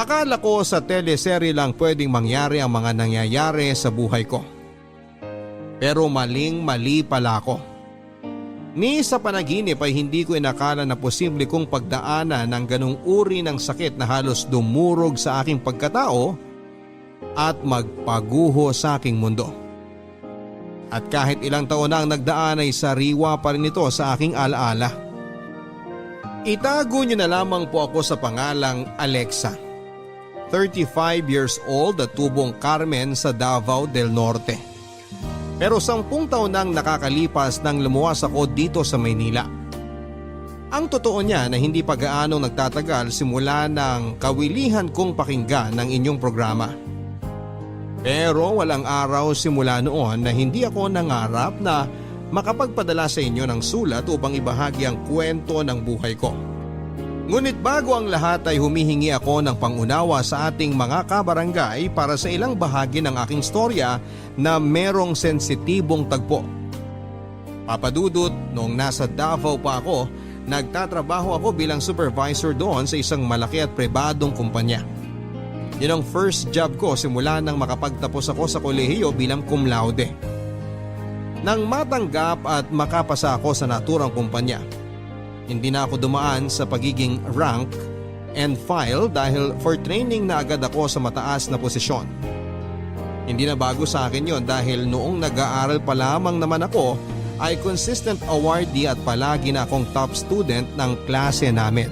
Akala ko sa teleserye lang pwedeng mangyari ang mga nangyayari sa buhay ko. Pero maling-mali pala ako. Ni sa panaginip ay hindi ko inakala na posible kong pagdaanan ng ganung uri ng sakit na halos dumurog sa aking pagkatao at magpaguho sa aking mundo. At kahit ilang taon na ang nagdaan ay sariwa pa rin ito sa aking alaala. Itago niyo na lamang po ako sa pangalang Alexa. 35 years old at tubong Carmen sa Davao del Norte. Pero 10 taon nang nakakalipas nang lumuwas ako dito sa Maynila. Ang totoo niya na hindi pa gaano nagtatagal simula ng kawilihan kong pakinggan ng inyong programa. Pero walang araw simula noon na hindi ako nangarap na makapagpadala sa inyo ng sulat upang ibahagi ang kwento ng buhay ko. Ngunit bago ang lahat ay humihingi ako ng pangunawa sa ating mga kabarangay para sa ilang bahagi ng aking storya na merong sensitibong tagpo. Papadudot, noong nasa Davao pa ako, nagtatrabaho ako bilang supervisor doon sa isang malaki at pribadong kumpanya. Yun ang first job ko simula nang makapagtapos ako sa kolehiyo bilang cum laude. Nang matanggap at makapasa ako sa naturang kumpanya, hindi na ako dumaan sa pagiging rank and file dahil for training na agad ako sa mataas na posisyon. Hindi na bago sa akin yon dahil noong nag-aaral pa lamang naman ako ay consistent awardee at palagi na akong top student ng klase namin.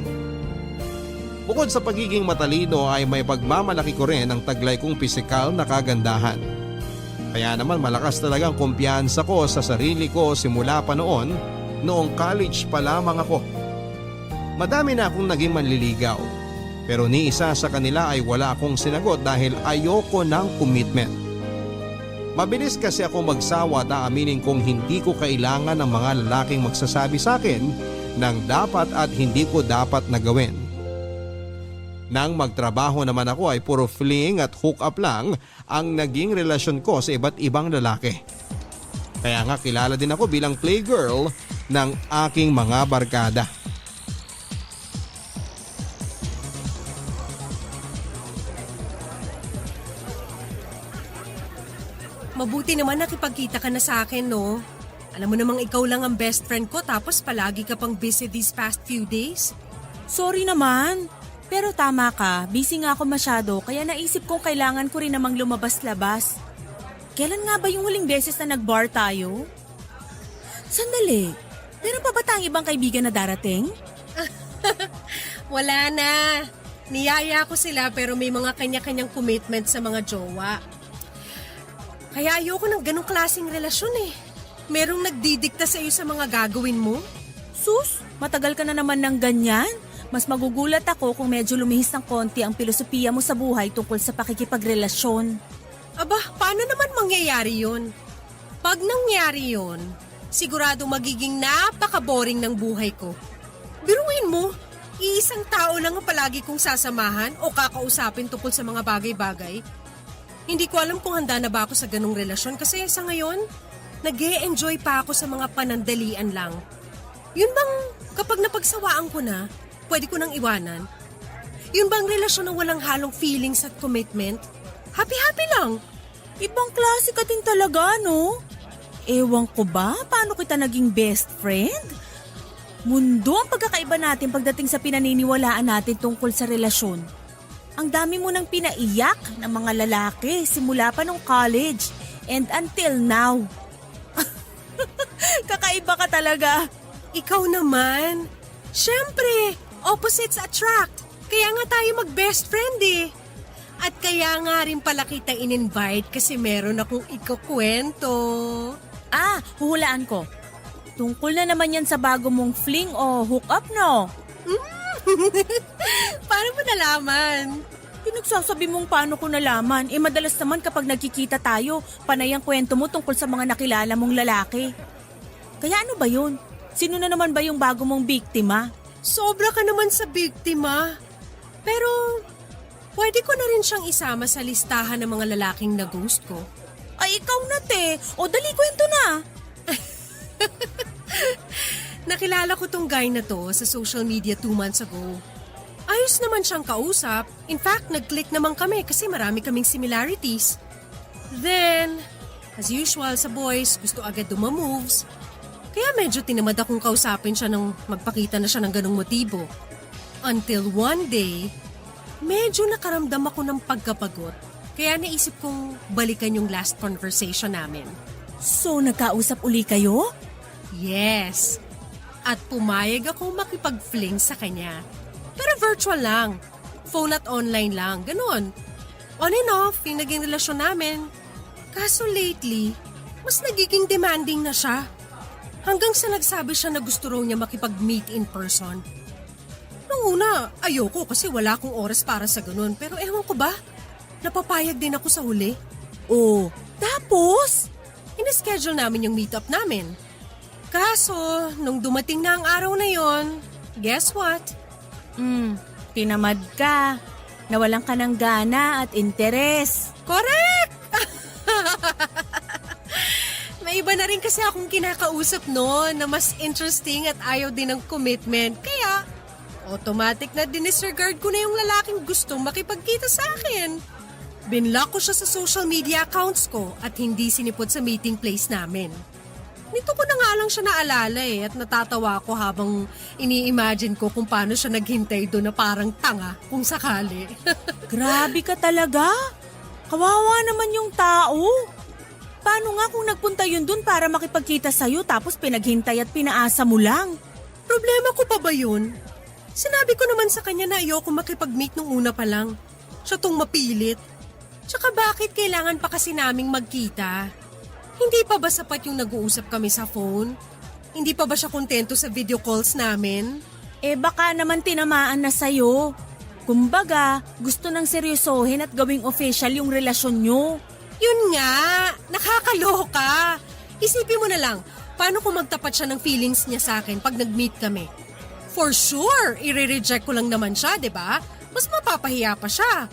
Bukod sa pagiging matalino ay may pagmamalaki ko rin ang taglay kong pisikal na kagandahan. Kaya naman malakas talagang kumpiyansa ko sa sarili ko simula pa noong college pa lamang ako. Madami na akong naging manliligaw, pero ni isa sa kanila ay wala akong sinagot dahil ayoko ng commitment. Mabilis kasi ako magsawa at aaminin kong hindi ko kailangan ng mga lalaking magsasabi sa akin ng dapat at hindi ko dapat na gawin. Nang magtrabaho naman ako ay puro fling at hook up lang ang naging relasyon ko sa iba't ibang lalaki. Kaya nga kilala din ako bilang playgirl ng aking mga barkada. Mabuti naman nakipagkita ka na sa akin, no? Alam mo namang ikaw lang ang best friend ko tapos palagi ka pang busy these past few days. Sorry naman. Pero tama ka, busy nga ako masyado kaya naisip kong kailangan ko rin namang lumabas-labas. Kailan nga ba yung huling beses na nag-bar tayo? Sandali, meron pa ba tayong ibang kaibigan na darating? Wala na. Niyaya ko sila pero may mga kanya-kanyang commitment sa mga jowa. Kaya ayoko ng ganong klaseng relasyon eh. Merong nagdidikta sa iyo sa mga gagawin mo? Sus, matagal ka na naman ng ganyan. Mas magugulat ako kung medyo lumihis ng konti ang filosofiya mo sa buhay tungkol sa pakikipagrelasyon. Aba, paano naman mangyayari yun? Pag nangyari yun, sigurado magiging napaka-boring ng buhay ko. Biruin mo, iisang tao lang ang palagi kong sasamahan o kakausapin tungkol sa mga bagay-bagay. Hindi ko alam kung handa na ba ako sa ganong relasyon kasi sa ngayon, nag-e-enjoy pa ako sa mga panandalian lang. Yun bang kapag napagsawaan ko na, pwede ko nang iwanan? Yun bang relasyon na walang halong feelings at commitment? Happy-happy lang. Ibang klase ka din talaga, no? Ewan ko ba paano kita naging best friend? Mundo ang pagkakaiba natin pagdating sa pinaniniwalaan natin tungkol sa relasyon. Ang dami mo nang pinaiyak ng mga lalaki simula pa nung college and until now. Kakaiba ka talaga. Ikaw naman. Siyempre, opposites attract. Kaya nga tayo mag-best friend eh. At kaya nga rin pala kita in-invite kasi meron akong ikukwento. Huhulaan ko. Tungkol na naman yan sa bago mong fling o hook up, no? Paano mo nalaman? Pinagsasabi mong paano ko nalaman. Madalas naman kapag nagkikita tayo, panay ang kwento mo tungkol sa mga nakilala mong lalaki. Kaya ano ba yun? Sino na naman ba yung bago mong biktima? Sobra ka naman sa biktima. Pero pwede ko na rin siyang isama sa listahan ng mga lalaking na ghost ko. Ay, ikaw na te. O dali kwento na. nakilala ko tong guy na to sa social media 2 months ago. Ayos naman siyang kausap. In fact, nag-click naman kami kasi marami kaming similarities. Then, as usual sa boys, gusto agad dumamoves. Kaya medyo tinamad akong kausapin siya nang magpakita na siya ng ganong motibo. Until one day, medyo nakaramdam ako ng pagkapagot. Kaya naisip kong balikan yung last conversation namin. So, nagkausap uli kayo? Yes. At pumayag ako makipag-fling sa kanya. Pero virtual lang. Phone at online lang. Ganon. On and off yung naging relasyon namin. Kaso lately, mas nagiging demanding na siya. Hanggang sa nagsabi siya na gusto raw niya makipag-meet in person. Noong una, ayoko kasi wala akong oras para sa ganon. Pero ewan ko ba, napapayag din ako sa huli. Oh, tapos? Ina-schedule namin yung meetup namin. Kaso, nung dumating na ang araw na yon, guess what? Tinamad ka. Nawalan ka ng gana at interes. Correct! May iba na rin kasi akong kinakausap noon na mas interesting at ayaw din ng commitment. Kaya, automatic na dinisregard ko na yung lalaking gustong makipagkita sa akin. Binlock ko siya sa social media accounts ko at hindi sinipot sa meeting place namin. Nito ko na nga lang siya naalala at natatawa ko habang ini-imagine ko kung paano siya naghintay doon na parang tanga kung sakali. Grabe ka talaga. Kawawa naman yung tao. Paano nga kung nagpunta yun dun para makipagkita sa'yo tapos pinaghintay at pinaasa mo lang? Problema ko pa ba yun? Sinabi ko naman sa kanya na ayoko makipag-meet nung una pa lang. Siya tong mapilit. Tsaka bakit kailangan pa kasi naming magkita? Hindi pa ba sapat yung nag-uusap kami sa phone? Hindi pa ba siya kontento sa video calls namin? Baka naman tinamaan na sa'yo. Kumbaga, gusto nang seryosohin at gawing official yung relasyon nyo. Yun nga, nakakaloka. Isipin mo na lang, paano kung magtapat siya ng feelings niya sa akin pag nag-meet kami? For sure, i-reject ko lang naman siya, 'di ba? Mas mapapahiya pa siya.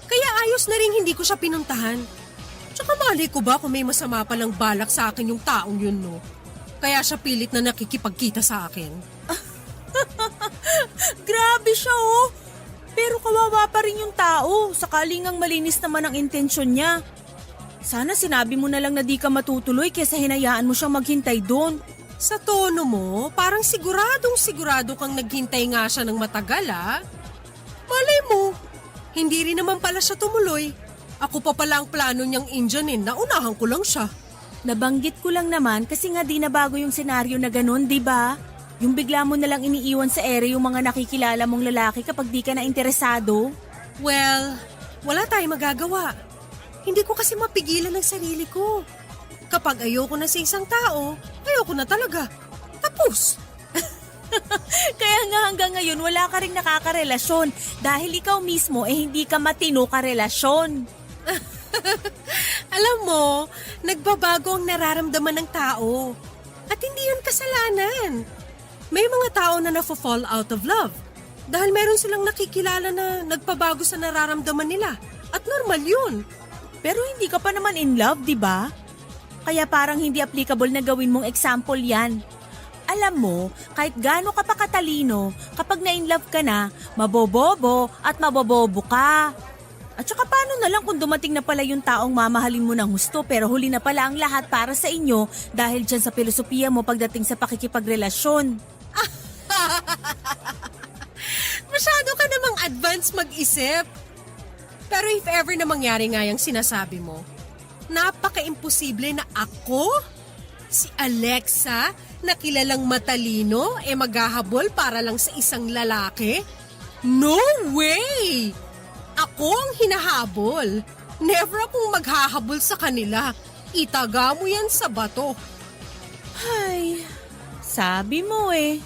Kaya ayos na rin hindi ko siya pinuntahan. Tsaka malay ko ba kung may masama palang balak sa akin yung taong yun, no? Kaya siya pilit na nakikipagkita sa akin. Grabe siya oh. Pero kawawa pa rin yung tao. Sakaling ang malinis naman ang intensyon niya. Sana sinabi mo na lang na di ka matutuloy kesa hinayaan mo siyang maghintay doon. Sa tono mo, parang sigurado kang naghintay nga siya ng matagal, ah. Malay mo, hindi rin naman pala siya tumuloy. Ako pa pala ang plano niyang Indianin, naunahan ko lang siya. Nabanggit ko lang naman kasi nga di na bago yung senaryo na ganun, di ba? Yung bigla mo nalang iniiwan sa ere yung mga nakikilala mong lalaki kapag di ka na interesado. Well, wala tayong magagawa. Hindi ko kasi mapigilan ang sarili ko. Kapag ayoko na sa isang tao, ayoko na talaga. Tapos. Kaya nga hanggang ngayon wala ka rin nakakarelasyon dahil ikaw mismo hindi ka matino karelasyon. Alam mo, nagbabago ang nararamdaman ng tao. At hindi yun kasalanan. May mga tao na nafo-fall out of love dahil meron silang nakikilala na nagpabago sa nararamdaman nila. At normal yun. Pero hindi ka pa naman in love, di ba? Kaya parang hindi applicable na gawin mong example yan. Alam mo, kahit gaano ka pa katalino, kapag na-in-love ka na, mabobobo at mabobobo ka. At saka paano na lang kung dumating na pala yung taong mamahalin mo ng husto pero huli na pala ang lahat para sa inyo dahil dyan sa filosofiya mo pagdating sa pakikipagrelasyon. Masyado ka namang advance mag-isip. Pero if ever na mangyari nga yung sinasabi mo, napaka-imposible na ako, si Alexa, na kilalang matalino, maghahabol para lang sa isang lalaki? No way! Ako ang hinahabol. Never akong maghahabol sa kanila. Itaga mo yan sa bato. Ay, sabi mo eh.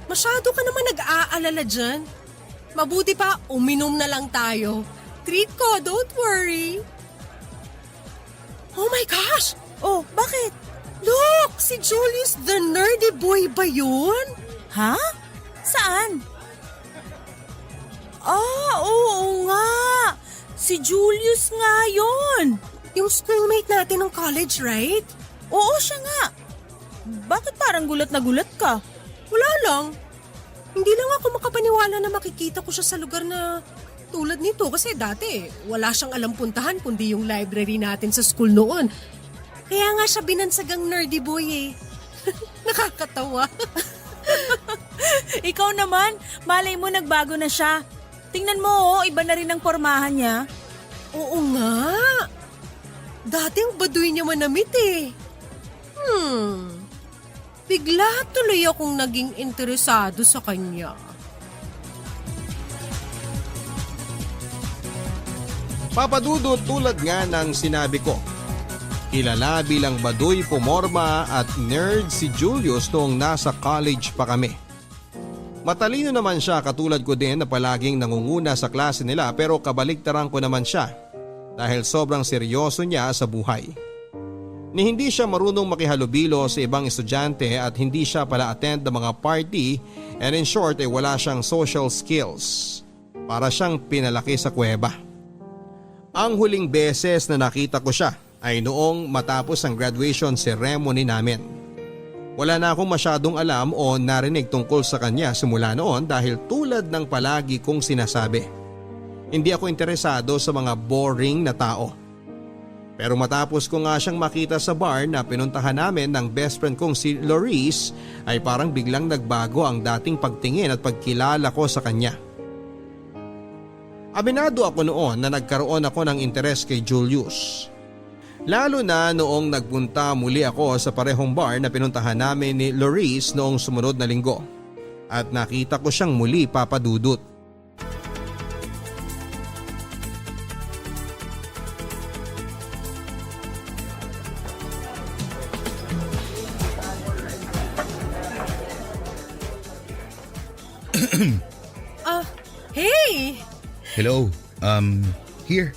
Masyado ka naman nag-aalala dyan. Mabuti pa, uminom na lang tayo. Treat ko, don't worry. Oh my gosh! Oh, bakit? Look! Si Julius the nerdy boy ba yun? Ha? Saan? Oo nga. Si Julius nga yun. Yung schoolmate natin ng college, right? Oo, siya nga. Bakit parang gulat na gulat ka? Wala lang. Hindi lang ako makapaniwala na makikita ko siya sa lugar na tulad nito kasi dati wala siyang alam puntahan kundi yung library natin sa school noon. Kaya nga siya binansagang nerdy boy eh. Nakakatawa. Ikaw naman, malay mo nagbago na siya. Tingnan mo, iba na rin ang pormahan niya. Oo nga. Dati ang baduy niya manamit eh. Bigla tuloy akong naging interesado sa kanya. Papadudot tulad nga ng sinabi ko. Kilala bilang baduy pumorma at nerd si Julius noong nasa college pa kami. Matalino naman siya katulad ko din na palaging nangunguna sa klase nila pero kabaliktaran ko naman siya dahil sobrang seryoso niya sa buhay. Ni hindi siya marunong makihalubilo sa ibang estudyante at hindi siya pala attend ng mga party and in short ay wala siyang social skills. Para siyang pinalaki sa kuweba. Ang huling beses na nakita ko siya ay noong matapos ang graduation ceremony namin. Wala na akong masyadong alam o narinig tungkol sa kanya simula noon dahil tulad ng palagi kong sinasabi. Hindi ako interesado sa mga boring na tao. Pero matapos ko nga siyang makita sa bar na pinuntahan namin ng best friend kong si Loris ay parang biglang nagbago ang dating pagtingin at pagkilala ko sa kanya. Aminado ako noon na nagkaroon ako ng interes kay Julius. Lalo na noong nagpunta muli ako sa parehong bar na pinuntahan namin ni Loris noong sumunod na linggo. At nakita ko siyang muli papadudot. Hey! Hello, here.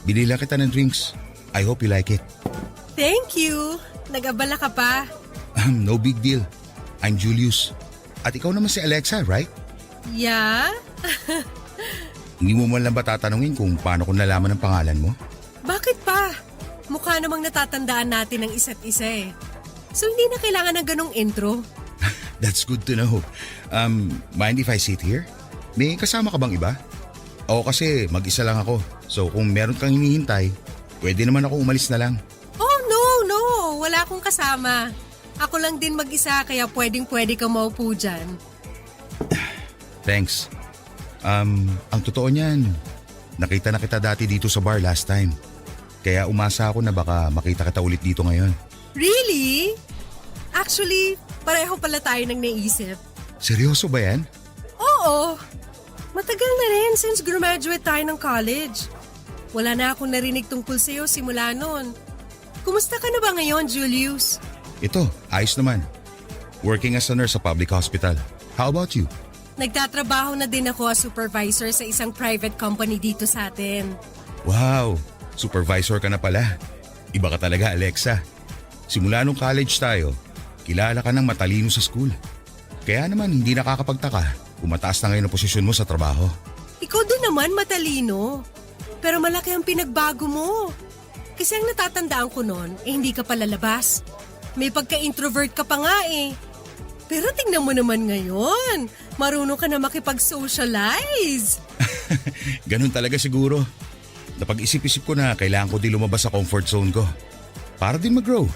Binila kita ng drinks. I hope you like it. Thank you! Nag-abala ka pa? No big deal. I'm Julius. At ikaw naman si Alexa, right? Yeah? Hindi mo man lang ba tatanungin kung paano ko nalaman ang pangalan mo? Bakit pa? Mukha namang natatandaan natin ang isa't isa eh. So hindi na kailangan ng ganong intro. That's good to know. Mind if I sit here? May kasama ka bang iba? Oo, kasi mag-isa lang ako. So kung meron kang hinihintay, pwede naman ako umalis na lang. Oh no! Wala akong kasama. Ako lang din mag-isa kaya pwede kang maupo dyan. Thanks. Ang totoo niyan, nakita na kita dati dito sa bar last time. Kaya umasa ako na baka makita kita ulit dito ngayon. Really? Actually, pareho pala tayo nang naisip. Seryoso ba yan? Oo. Matagal na rin since graduate tayo ng college. Wala na akong narinig tungkol sa'yo simula noon. Kumusta ka na ba ngayon, Julius? Ito, ayos naman. Working as a nurse sa public hospital. How about you? Nagtatrabaho na din ako as supervisor sa isang private company dito sa atin. Wow, supervisor ka na pala. Iba ka talaga, Alexa. Simula nung college tayo, kilala ka ng matalino sa school. Kaya naman hindi nakakapagtaka kung mataas na ngayon ang posisyon mo sa trabaho. Ikaw din naman matalino. Pero malaki ang pinagbago mo. Kasi ang natatandaan ko noon, hindi ka palalabas. May pagka-introvert ka pa nga eh. Pero tingnan mo naman ngayon, marunong ka na makipag-socialize. Ganun talaga siguro. Napag-isip-isip ko na kailangan ko din lumabas sa comfort zone ko. Para din mag-grow.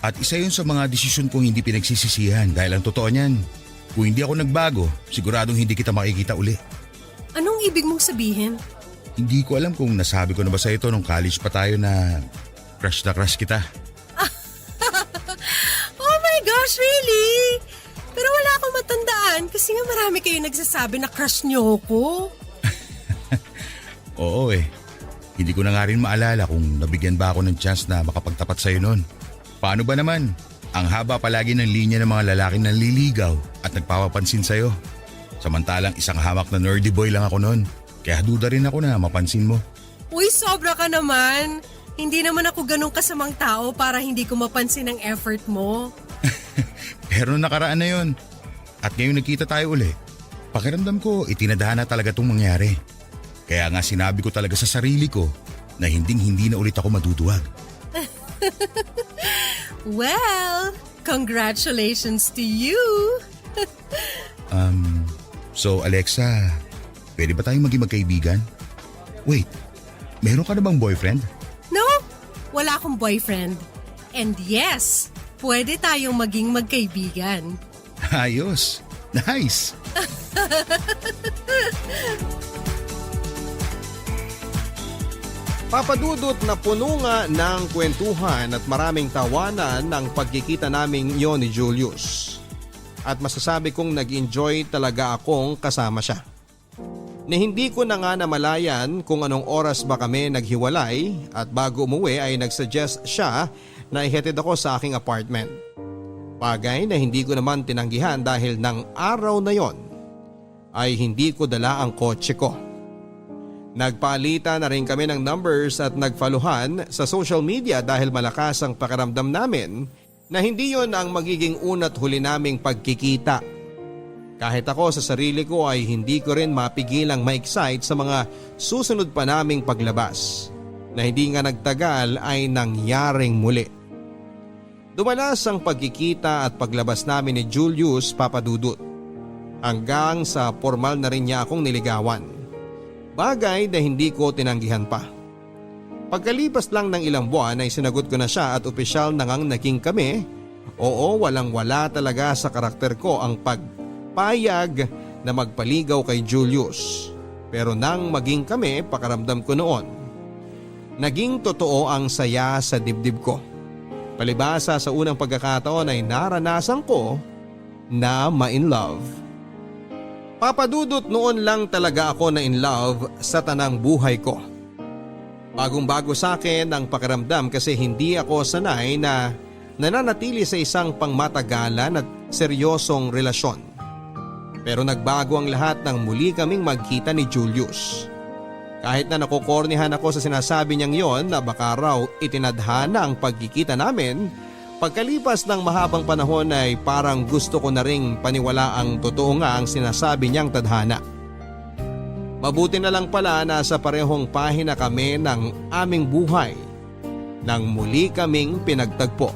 At isa yun sa mga desisyon kong hindi pinagsisisihan dahil ang totoo niyan, kung hindi ako nagbago, siguradong hindi kita makikita uli. Anong ibig mong sabihin? Hindi ko alam kung nasabi ko na ba sa ito nung college pa tayo na crush kita. Oh my gosh, really? Pero wala akong matandaan kasi nga marami kayo nagsasabi na crush niyo ako. Oo eh. Hindi ko na nga rin maalala kung nabigyan ba ako ng chance na makapagtapat sa'yo noon. Paano ba naman? Ang haba palagi ng linya ng mga lalaking nanliligaw at nagpapapansin sa'yo. Samantalang isang hamak na nerdy boy lang ako noon. Kaya duda rin ako na mapansin mo. Uy, sobra ka naman. Hindi naman ako ganun kasamang tao para hindi ko mapansin ang effort mo. Pero nakaraan na yon. At ngayon nagkita tayo uli. Pakiramdam ko itinadhana talaga itong mangyari. Kaya nga sinabi ko talaga sa sarili ko na hindi na ulit ako maduduwag. Well, congratulations to you. So Alexa, pwede ba tayong maging magkaibigan? Wait, meron ka na bang boyfriend? No, wala akong boyfriend. And yes, pwede tayong maging magkaibigan. Ayos, nice. Papadudot na puno nga ng kwentuhan at maraming tawanan ng pagkikita naming yon ni Julius. At masasabi kong nag-enjoy talaga akong kasama siya. Na hindi ko na nga namalayan kung anong oras ba kami naghiwalay at bago umuwi ay nagsuggest siya na ihatid ako sa aking apartment. Bagay na hindi ko naman tinanggihan dahil ng araw na yon ay hindi ko dala ang kotse ko. Nagpalitan na rin kami ng numbers at nagfaluhan sa social media dahil malakas ang pakiramdam namin na hindi yon ang magiging una't huli naming pagkikita. Kahit ako sa sarili ko ay hindi ko rin mapigilang ma-excite sa mga susunod pa naming paglabas na hindi nga nagtagal ay nangyaring muli. Dumalas ang pagkikita at paglabas namin ni Julius, Papadudot. Hanggang sa formal na rin niya akong niligawan. Bagay na hindi ko tinanggihan pa. Pagkalipas lang ng ilang buwan ay sinagot ko na siya at opisyal na ngang naging kami. Oo, walang wala talaga sa karakter ko ang pagpayag na magpaligaw kay Julius. Pero nang maging kami, pakaramdam ko noon. Naging totoo ang saya sa dibdib ko. Palibasa sa unang pagkakataon ay naranasan ko na ma-in love. Papadudot noon lang talaga ako na in love sa tanang buhay ko. Bagong-bago sa akin ang pakiramdam kasi hindi ako sanay na nananatili sa isang pangmatagalan at seryosong relasyon. Pero nagbago ang lahat nang muli kaming magkita ni Julius. Kahit na nakukornihan ako sa sinasabi niyang yon na baka raw itinadhana ang pagkikita namin, pagkalipas ng mahabang panahon ay parang gusto ko na ring paniwala ang totoo nga ang sinasabi niyang tadhana. Mabuti na lang pala na sa parehong pahina kami ng aming buhay nang muli kaming pinagtagpo.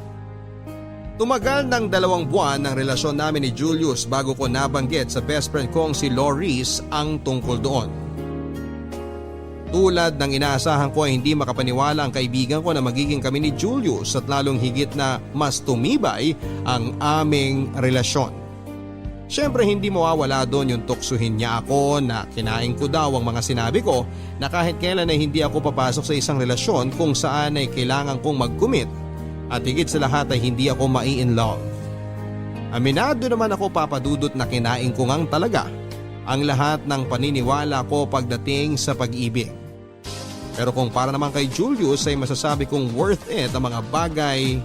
Tumagal ng 2 buwan ang relasyon namin ni Julius bago ko nabanggit sa best friend kong si Loris ang tungkol doon. Tulad ng inaasahan ko ay hindi makapaniwala ang kaibigan ko na magiging kami ni Julius at lalong higit na mas tumibay ang aming relasyon. Siyempre hindi mawawala doon yung tuksuhin niya ako na kinain ko daw ang mga sinabi ko na kahit kailan ay hindi ako papasok sa isang relasyon kung saan ay kailangan kong mag-commit at higit sa lahat ay hindi ako mai-in love. Aminado naman ako, Papadudot, na kinain ko ngang talaga ang lahat ng paniniwala ko pagdating sa pag-ibig. Pero kung para naman kay Julius ay masasabi kong worth it ang mga bagay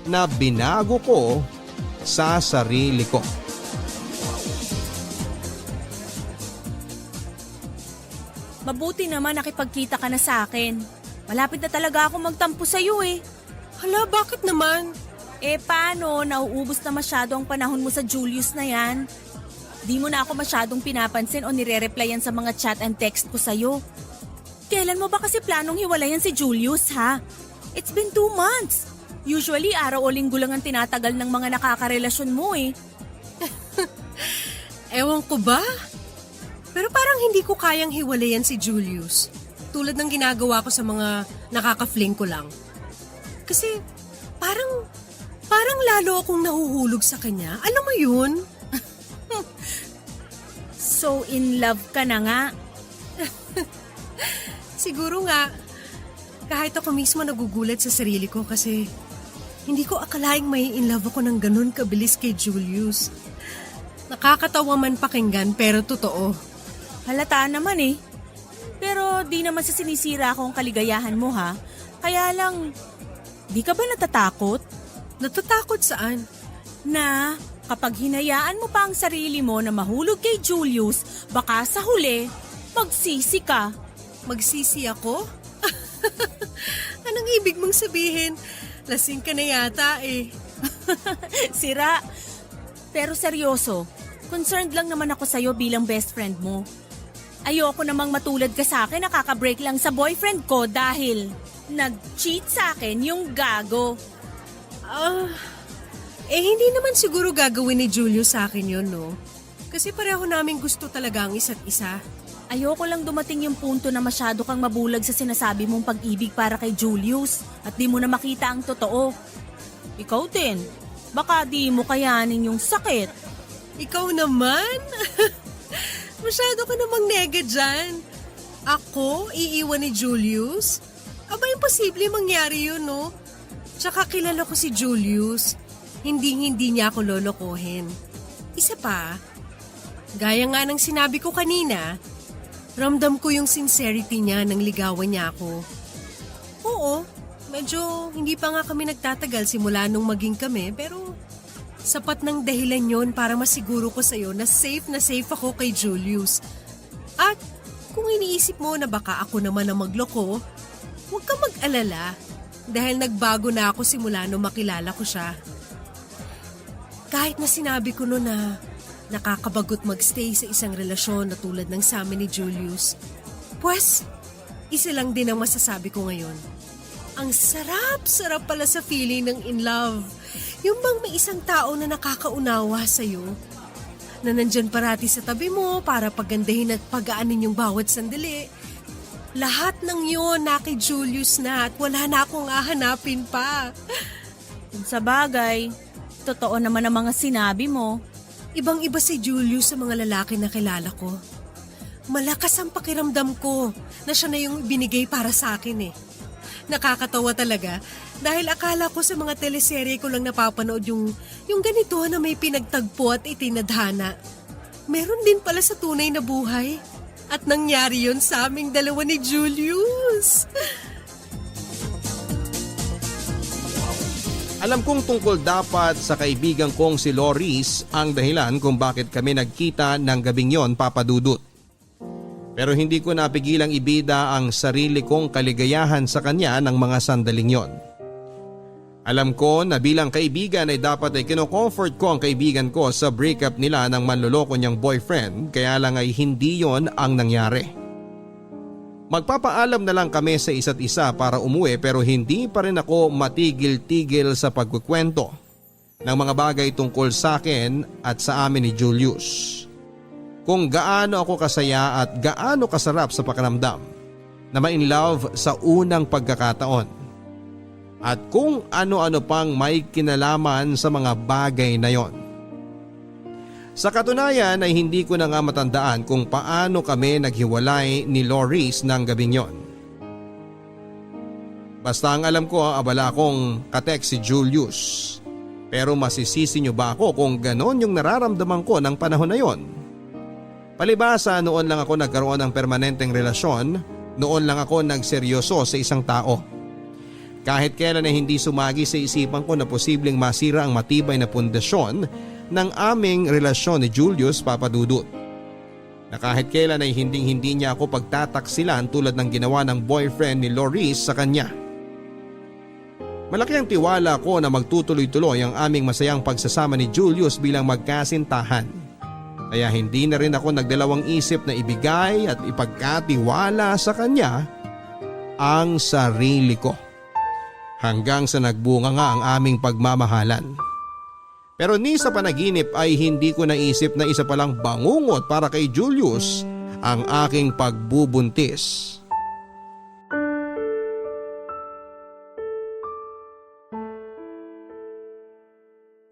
na binago ko sa sarili ko. Mabuti naman nakipagkita ka na sa akin. Malapit na talaga ako magtampo sa'yo eh. Hala, bakit naman? Eh paano, nauubos na masyado ang panahon mo sa Julius na yan? Di mo na ako masyadong pinapansin o nire-replyan sa mga chat and text ko sa'yo. Kailan mo ba kasi planong hiwalayan si Julius ha? It's been 2 months. Usually araw o linggo lang ang tinatagal ng mga nakakarelasyon mo eh. Ewan ko ba? Pero parang hindi ko kayang hiwalayan si Julius. Tulad ng ginagawa ko sa mga nakaka-fling ko lang. Kasi parang lalo akong nahuhulog sa kanya. Alam mo yun? So in love ka na nga? Siguro nga, kahit ako mismo nagugulat sa sarili ko kasi hindi ko akalaing may in love ako ng ganun kabilis kay Julius. Nakakatawa man pakinggan pero totoo. Halata naman eh. Pero di naman sa sinisira akong kaligayahan mo ha. Kaya lang, di ka ba natatakot? Natatakot saan? Na kapag hinayaan mo pa ang sarili mo na mahulog kay Julius, baka sa huli, magsisi ka. Magsisi ako? Anong ibig mong sabihin? Lasing ka na yata eh. Sira. Pero seryoso, concerned lang naman ako sa'yo bilang best friend mo. Ayoko namang matulad ka sa akin, nakaka-break lang sa boyfriend ko dahil nag-cheat sa akin yung gago. Hindi naman siguro gagawin ni Julius sa akin yun, no? Kasi pareho namin gusto talaga ang isa't isa. Ayoko lang dumating yung punto na masyado kang mabulag sa sinasabi mong pag-ibig para kay Julius at di mo na makita ang totoo. Ikaw din, baka di mo kayanin yung sakit. Ikaw naman? Masyado ka namang nega dyan. Ako, iiwan ni Julius? Aba, imposible mangyari yun, no? Tsaka kilala ko si Julius. Hindi niya ako lolokohin. Isa pa, gaya nga ng sinabi ko kanina, ramdam ko yung sincerity niya nang ligawan niya ako. Oo, medyo hindi pa nga kami nagtatagal simula nung maging kami, pero sapat ng dahilan yon para masiguro ko sa'yo na safe ako kay Julius. At kung iniisip mo na baka ako naman ang magloko, huwag ka mag-alala dahil nagbago na ako simula nung makilala ko siya. Kahit na sinabi ko noon na nakakabagot magstay sa isang relasyon na tulad ng sa amin ni Julius, pues, isa lang din ang masasabi ko ngayon. Ang sarap pala sa feeling ng in love. Yung bang may isang tao na nakakaunawa sa'yo, na nandyan parati sa tabi mo para pagandahin at pagaanin yung bawat sandali. Lahat ng yun na kay Julius na at wala na akong hahanapin pa. Kung sa bagay, totoo naman ang mga sinabi mo. Ibang-iba si Julius sa mga lalaki na kilala ko. Malakas ang pakiramdam ko na siya na yung binigay para sa akin eh. Nakakatawa talaga dahil akala ko sa mga teleserye ko lang napapanood yung ganito na may pinagtagpo at itinadhana. Meron din pala sa tunay na buhay. At nangyari yun sa aming dalawa ni Julius. Alam kong tungkol dapat sa kaibigan kong si Loris ang dahilan kung bakit kami nagkita ng gabing yon, Papa Dudut. Pero hindi ko napigilang ibida ang sarili kong kaligayahan sa kanya ng mga sandaling yon. Alam ko na bilang kaibigan ay dapat ay kino-comfort ko ang kaibigan ko sa breakup nila ng manloloko niyang boyfriend, kaya lang ay hindi yon ang nangyari. Magpapaalam na lang kami sa isa't isa para umuwi pero hindi pa rin ako matigil-tigil sa pagkukwento ng mga bagay tungkol sa akin at sa amin ni Julius. Kung gaano ako kasaya at gaano kasarap sa pakiramdam na ma-in love sa unang pagkakataon. At kung ano-ano pang may kinalaman sa mga bagay na yon. Sa katunayan ay hindi ko na nga matandaan kung paano kami naghiwalay ni Loris ng gabing yon. Basta ang alam ko, abala akong katext si Julius. Pero masisisi niyo ba ako kung ganon yung nararamdaman ko ng panahon na yon? Palibasa, noon lang ako nagkaroon ng permanenteng relasyon, noon lang ako nagseryoso sa isang tao. Kahit kailan ay hindi sumagi sa isipan ko na posibleng masira ang matibay na pundasyon ng aming relasyon ni Julius, Papa Dudut. Na kahit kailan ay hindi niya ako pagtataksilan tulad ng ginawa ng boyfriend ni Loris sa kanya. Malaki ang tiwala ko na magtutuloy-tuloy ang aming masayang pagsasama ni Julius bilang magkasintahan. Kaya hindi na rin ako nagdalawang isip na ibigay at ipagkatiwala sa kanya ang sarili ko. Hanggang sa nagbunga nga ang aming pagmamahalan. Pero ni sa panaginip ay hindi ko naisip na isa palang bangungot para kay Julius ang aking pagbubuntis.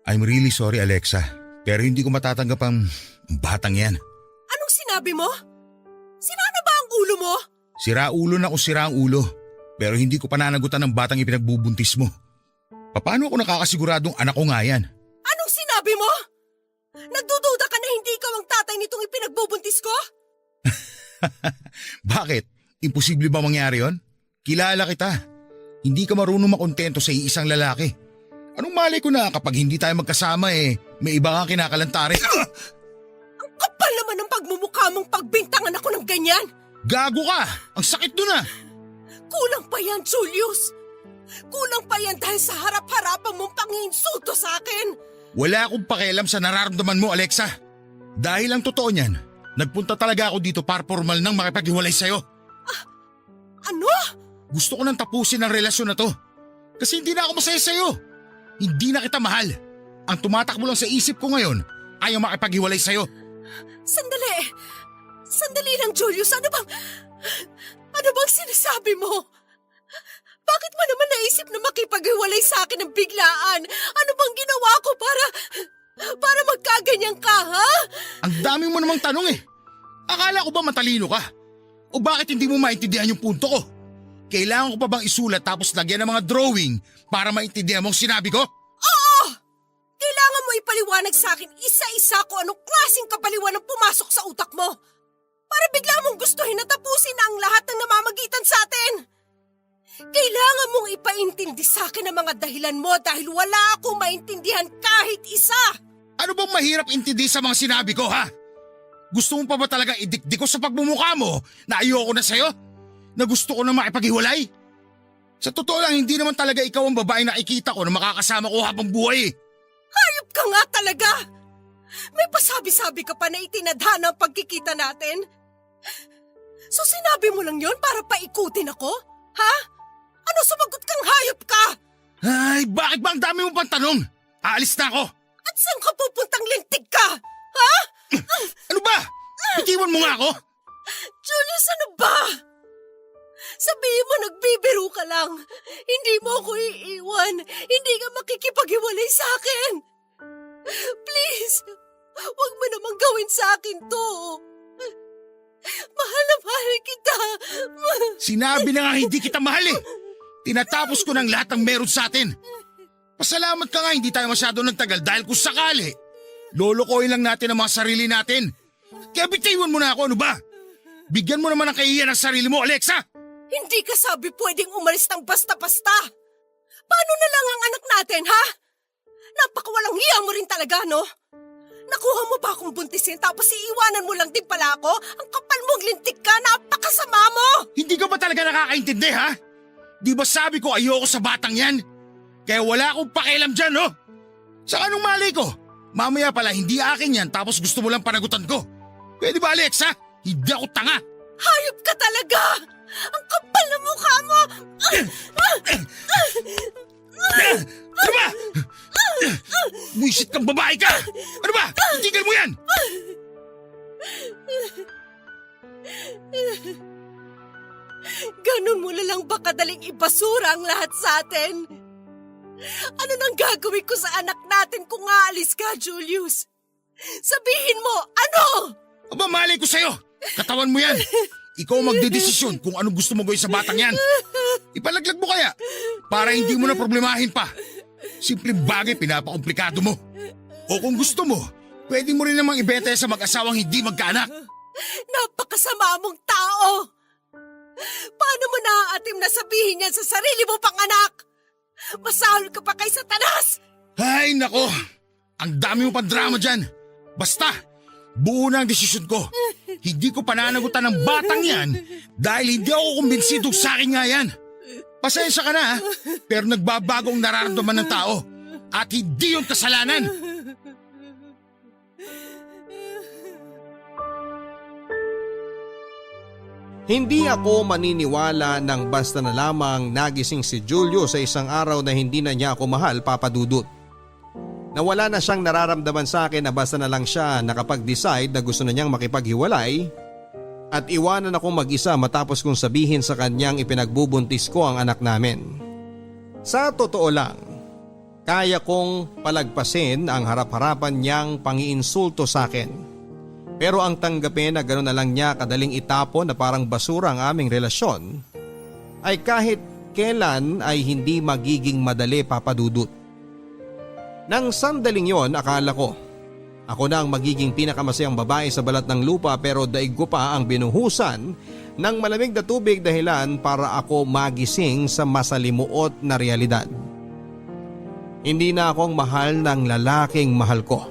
I'm really sorry, Alexa, pero hindi ko matatanggap ang batang yan. Anong sinabi mo? Sira na ba ang ulo mo? Sira ulo na o sira ang ulo, pero hindi ko pananagutan ng batang ipinagbubuntis mo. Paano ako nakakasiguradong anak ko nga yan? Anong sinabi mo? Nagdududa ka na hindi ikaw ang tatay nitong ipinagbubuntis ko? Bakit? Imposible ba mangyari yon? Kilala kita. Hindi ka marunong makontento sa iisang lalaki. Anong malay ko na kapag hindi tayo magkasama may iba kang kinakalantarin? Ang kapal naman ng pagmumukha mong pagbintangan ako ng ganyan! Gago ka! Ang sakit doon ah! Kulang pa yan, Julius! Kulang pa yan dahil sa harap-harapan mong panginsulto sa akin! Wala akong pakialam sa nararamdaman mo, Alexa. Dahil ang totoo niyan, nagpunta talaga ako dito para formal nang makipaghiwalay sa'yo. Ano? Gusto ko nang tapusin ang relasyon na to. Kasi hindi na ako masaya sa'yo. Hindi na kita mahal. Ang tumatakbo lang sa isip ko ngayon ay ang makipaghiwalay sa'yo. Sandali! Sandali lang, Julius. Ano bang sinasabi mo? Bakit mo naman naisip na makipaghiwalay sa akin ng biglaan? Ano bang ginawa ko para magkaganyan ka, ha? Ang dami mo namang tanong eh. Akala ko ba matalino ka? O bakit hindi mo maintindihan yung punto ko? Kailangan ko pa bang isulat tapos lagyan ng mga drawing para maintindihan mo ang sinabi ko? Oo! Kailangan mo ipaliwanag sa akin isa-isa kung anong klaseng kabaliwan ang pumasok sa utak mo. Para bigla mong gustuhin na tapusin na ang lahat ng namamagitan sa atin. Kailangan mong ipaintindi sa akin ang mga dahilan mo dahil wala akong maintindihan kahit isa. Ano bang mahirap intindi sa mga sinabi ko, ha? Gusto mo pa ba talaga idikdik ko sa pagmumukha mo na ayoko na sa'yo? Na gusto ko na makipaghiwalay? Sa totoo lang, hindi naman talaga ikaw ang babae na nakikita ko na makakasama ko habang buhay eh. Hayop ka nga talaga! May pasabi-sabi ka pa na itinadhana ang pagkikita natin. So sinabi mo lang yon para paikutin ako? Ha? Ano, sumagot kang hayop ka? Ay, bakit ba ang dami mo pang tanong? Aalis na ako. At saan ka pupuntang lintig ka? Ha? Ano ba? Bitiwan mo nga ako? Julius, ano ba? Sabihin mo nagbibiro ka lang. Hindi mo ako iiwan. Hindi ka makikipaghiwalay sa akin. Please, huwag mo namang gawin sa akin to. Mahal na mahal kita. Sinabi na nga hindi kita mahal eh. Tinatapos ko ng lahat ng meron sa atin. Pasalamat ka nga hindi tayo masyado nagtagal dahil kung sakali, lolokohin lang natin ang mga sarili natin. Kaya bitiwan mo na ako, ano ba? Bigyan mo naman ng kahihiyan ang sarili mo, Alexa! Hindi ka sabi pwedeng umalis ng basta-basta. Paano na lang ang anak natin, ha? Napakawalang hiya mo rin talaga, no? Nakuha mo ba akong buntisin tapos iiwanan mo lang din pala ako? Ang kapal mong lintik ka, napakasama mo! Hindi ka ba talaga nakakaintindi, ha? Di ba sabi ko ayoko sa batang yan? Kaya wala akong pakialam dyan, no? Sa anong malay ko? Mamaya pala hindi akin yan tapos gusto mo lang panagutan ko. Pwede ba, Alexa? Hindi ako tanga. Hayop ka talaga! Ang kapal na mukha mo! Ano ba? Buisit kang babae ka! Ano ba? Itigil mo yan! Ganun mo na lang ba kadaling ibasura ang lahat sa atin? Ano nang gagawin ko sa anak natin kung aalis ka, Julius? Sabihin mo, ano? Aba, malay ko sa'yo! Katawan mo yan! Ikaw ang magdedesisyon kung anong gusto mo gawin sa batang yan. Ipalaglag mo kaya para hindi mo na problemahin pa. Simpleng bagay pinapakomplikado mo. O kung gusto mo, pwede mo rin namang ibenta sa mag-asawang hindi magkaanak. Napakasama mong tao! Paano mo naaatim na sabihin yan sa sarili mo pang anak? Masahol ka pa kay Satanas! Ay, nako! Ang dami mo pang drama dyan. Basta, buo na ang desisyon ko. Hindi ko pananagutan ng batang yan dahil hindi ako kumbinsidong sa akin nga yan. Pasensya ka na ha, pero nagbabago ang nararamdaman ng tao at hindi yung kasalanan. Hindi ako maniniwala nang basta na lamang nagising si Julio sa isang araw na hindi na niya ako mahal, Papa Dudut. Nawala na siyang nararamdaman sa akin na basta na lang siya nakapag-decide na gusto na niyang makipaghiwalay at iwanan akong mag-isa matapos kong sabihin sa kanyang ipinagbubuntis ko ang anak namin. Sa totoo lang, kaya kong palagpasin ang harap-harapan niyang pangiinsulto sa akin. Pero ang tanggapin na gano'n na lang niya kadaling itapon na parang basura ang aming relasyon ay kahit kailan ay hindi magiging madali, Papa Dudut. Nang sandaling yon, akala ko ako na ang magiging pinakamasayang babae sa balat ng lupa, pero daig ko pa ang binuhusan ng malamig na tubig dahilan para ako magising sa masalimuot na realidad. Hindi na akong mahal ng lalaking mahal ko.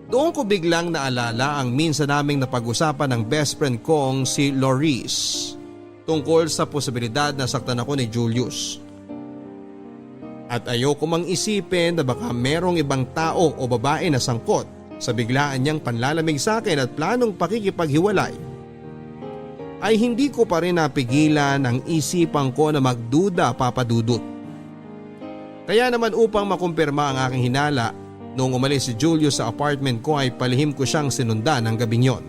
Doon ko biglang naalala ang minsan naming napag-usapan ng best friend kong si Loris tungkol sa posibilidad na saktan ako ni Julius. At ayoko mang isipin na baka merong ibang tao o babae na sangkot sa biglaan niyang panlalamig sa akin at planong pakikipaghiwalay. Ay hindi ko pa rin napigilan ang isipan ko na magduda, Papa Dudut. Kaya naman upang makumpirma ang aking hinala, noong umalis si Julius sa apartment ko ay palihim ko siyang sinundan ng gabing yon.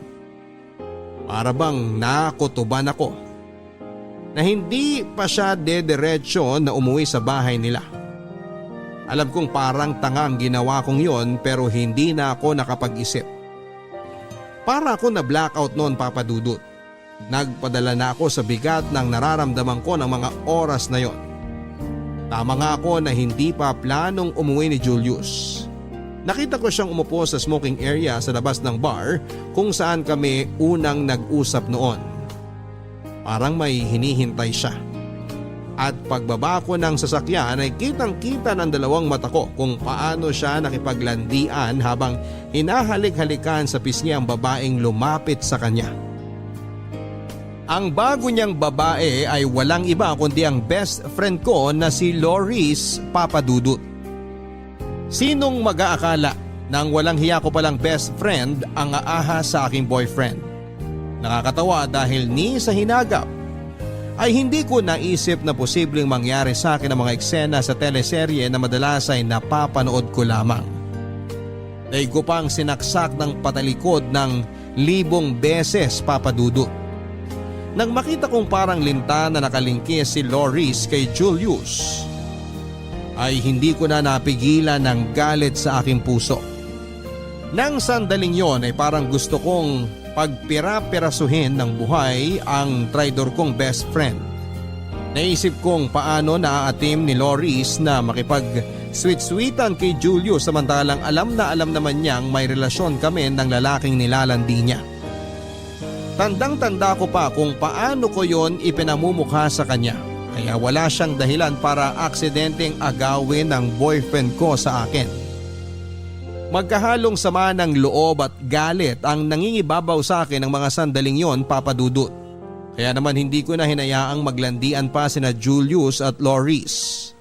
Para bang nakutuban ako na hindi pa siya dederetsyo na umuwi sa bahay nila. Alam kong parang tanga ang ginawa kong yon pero hindi na ako nakapag-isip. Para ako na blackout noon, Papa Dudut. Nagpadala na ako sa bigat ng nararamdaman ko ng mga oras na yon. Tama nga ako na hindi pa planong umuwi ni Julius. Nakita ko siyang umupo sa smoking area sa labas ng bar kung saan kami unang nag-usap noon. Parang may hinihintay siya. At pagbaba ko ng sasakyan ay kitang-kita ng dalawang mata ko kung paano siya nakipaglandian habang hinahalik-halikan sa pisngi ang babaeng lumapit sa kanya. Ang bago niyang babae ay walang iba kundi ang best friend ko na si Loris, Papa Dudut. Sinong mag-aakala nang walang hiya ko palang best friend ang aahas sa aking boyfriend? Nakakatawa dahil ni sa hinagap ay hindi ko naisip na posibleng mangyari sa akin ang mga eksena sa teleserye na madalas ay napapanood ko lamang. Daig ko pang sinaksak ng patalikod ng 1,000 beses, Papa Dudut. Nang makita kong parang linta na nakalingkis si Loris kay Julius, ay hindi ko na napigilan ng galit sa aking puso. Nang sandaling yon ay parang gusto kong pagpira-pirasuhin ng buhay ang traidor kong best friend. Naisip kong paano naaatim ni Loris na makipag-sweet-sweetan kay Julius samantalang alam na alam naman niyang may relasyon kami ng lalaking nilalandi niya. Tandang-tanda ko pa kung paano ko yon ipinamumukha sa kanya. Kaya wala siyang dahilan para aksidenteng agawin ng boyfriend ko sa akin. Magkahalong sama ng loob at galit ang nangingibabaw sa akin ng mga sandaling yon, Papa Dudut. Kaya naman hindi ko na hinayaang maglandian pa sina Julius at Loris.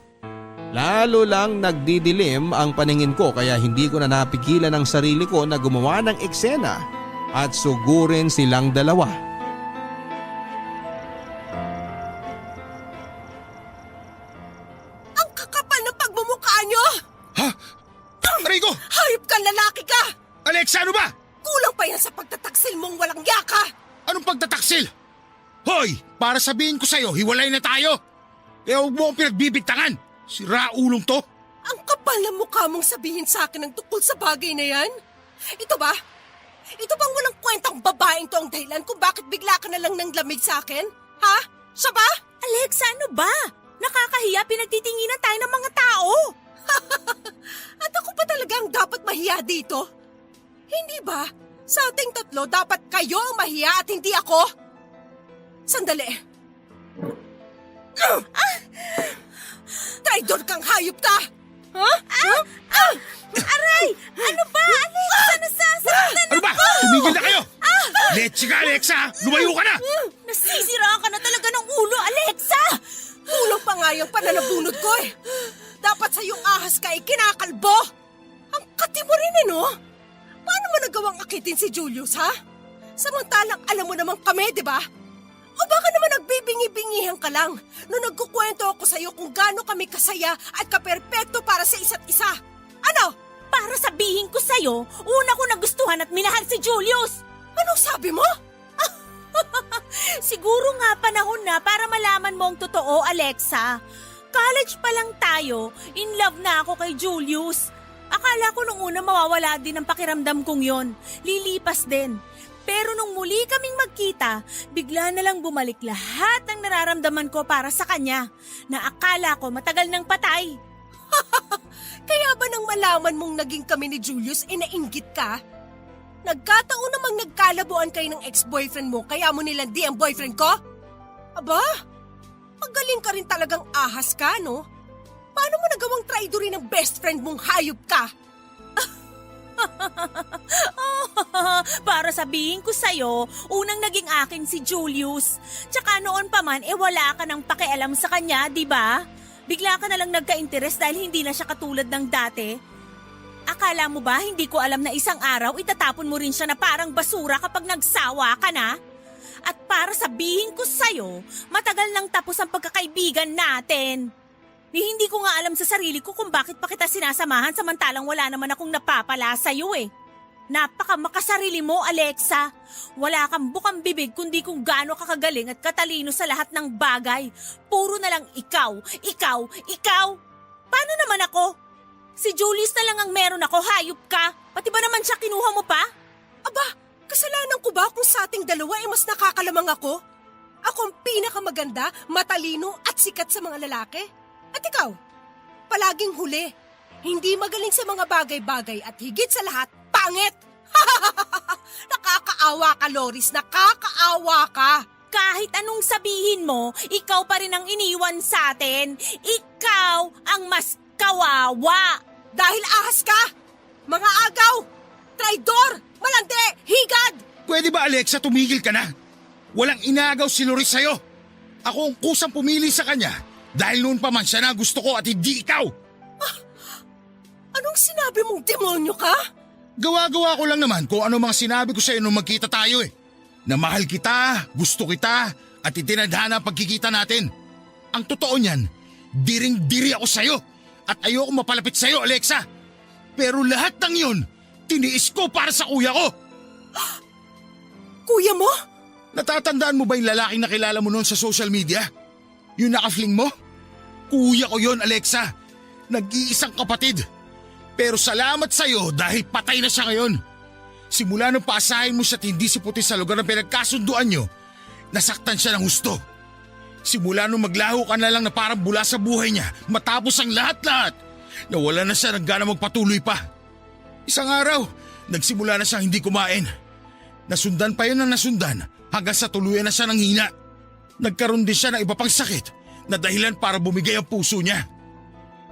Lalo lang nagdidilim ang paningin ko kaya hindi ko na napigilan ang sarili ko na gumawa ng eksena at sugurin silang dalawa. Ang kakapal na pagmumukha nyo! Ha? Rico! Hayop kang lalaki ka! Alexa, ano ba? Kulang pa yan sa pagtataksil mong walang yaka! Anong pagtataksil? Hoy! Para sabihin ko sa'yo, hiwalay na tayo! Kaya huwag mo akong pinagbibigtangan! Sira ulong to! Ang kapal na mukha mong sabihin sa akin ang tungkol sa bagay na yan? Ito ba? Ito bang walang kwentang babaeng to ang dahilan kung bakit bigla ka na lang nang lamig sa akin? Ha? Siya ba? Alexa, ano ba? Nakakahiya, pinagtitinginan tayo ng mga tao. At ako pa talaga ang dapat mahiya dito? Hindi ba? Sa ating tatlo, dapat kayo ang mahiya at hindi ako? Sandali. Traidor kang hayop ka! Ha? Aray! Ano ba, Alexa? Nasasaktan Ano ba? Tumigil na kayo! Leche ka, Alexa! Lumayo ka na! Nasisiraan ka na talaga ng ulo, Alexa! Kulang pa nga yung pananabunod ko eh. Dapat sa iyong ahas ka ay kinakalbo. Ang kati mo rin eh, no? Paano mo nagawang akitin si Julius, ha? Samantalang alam mo naman kami, di ba? O baka naman nagbibingi-bingihan ka lang nung nagkukwento ako sa iyo kung gaano kami kasaya at kaperpekto para sa isa't isa. Ano? Para sabihin ko sa'yo, una ko nagustuhan at minahal si Julius. Anong sabi mo? Siguro nga panahon na para malaman mo ang totoo, Alexa. College pa lang tayo, in love na ako kay Julius. Akala ko nung una mawawala din ang pakiramdam kong yon. Lilipas din. Pero nung muli kaming magkita, bigla na lang bumalik lahat ng nararamdaman ko para sa kanya na akala ko matagal nang patay. Kaya ba nang malaman mong naging kami ni Julius, inainggit ka? Nagkataon namang nagkalabuan kayo ng ex-boyfriend mo kaya mo nilandi ang boyfriend ko? Aba, magaling ka rin talagang ahas ka, no? Paano mo nagawang traidorin ng best friend mong hayop ka? Para sabihin ko sa'yo, unang naging akin si Julius. Tsaka noon pa man, wala ka nang pakialam sa kanya, di ba? Bigla ka na lang nagka-interes dahil hindi na siya katulad ng dati. Akala mo ba hindi ko alam na isang araw itatapon mo rin siya na parang basura kapag nagsawa ka na? At para sabihin ko sa'yo, matagal nang tapos ang pagkakaibigan natin. Hindi ko nga alam sa sarili ko kung bakit pa kita sinasamahan samantalang wala naman akong napapala sa'yo eh. Napaka makasarili mo, Alexa. Wala kang bukang bibig kundi kung gaano ka kagaling at katalino sa lahat ng bagay. Puro na lang ikaw, ikaw, ikaw. Paano naman ako? Si Julius na lang ang meron ako, hayop ka. Pati ba naman siya kinuha mo pa? Aba, kasalanan ko ba kung sa ating dalawa ay mas nakakalamang ako? Ako ang pinakamaganda, matalino at sikat sa mga lalaki. At ikaw, palaging huli. Hindi magaling sa mga bagay-bagay at higit sa lahat, pangit! Nakakaawa ka, Loris. Nakakaawa ka. Kahit anong sabihin mo, ikaw pa rin ang iniwan sa atin. Ikaw ang mas kawawa. Dahil ahas ka! Mga agaw! Traidor! Malandi! Higad! Pwede ba Alexa tumigil ka na? Walang inagaw si Loris sa'yo. Ako ang kusang pumili sa kanya dahil noon pa man siya na gusto ko at hindi ikaw. Anong sinabi mong demonyo ka? Gawa-gawa ko lang naman kung ano mga sinabi ko sa'yo nung magkita tayo eh. Na mahal kita, gusto kita at itinadhana ang pagkikita natin. Ang totoo niyan, diring-diri ako sa'yo at ayoko mapalapit sa'yo, Alexa. Pero lahat ng yun, tiniis ko para sa kuya ko. Kuya mo? Natatandaan mo ba yung lalaking nakilala mo noon sa social media? Yung nakafling mo? Kuya ko yon, Alexa. Nag-iisang kapatid. Pero salamat sa'yo dahil patay na siya ngayon. Simula nung paasahin mo siya at hindi si puti sa lugar na pinagkasunduan nyo, nasaktan siya ng husto. Simula nung maglaho ka na lang na parang bula sa buhay niya, matapos ang lahat-lahat, nawala na siya ng gana magpatuloy pa. Isang araw, nagsimula na siyang hindi kumain. Nasundan pa yun ng nasundan hanggang sa tuluyan na siya ng hina. Nagkaroon din siya ng iba pang sakit na dahilan para bumigay ang puso niya.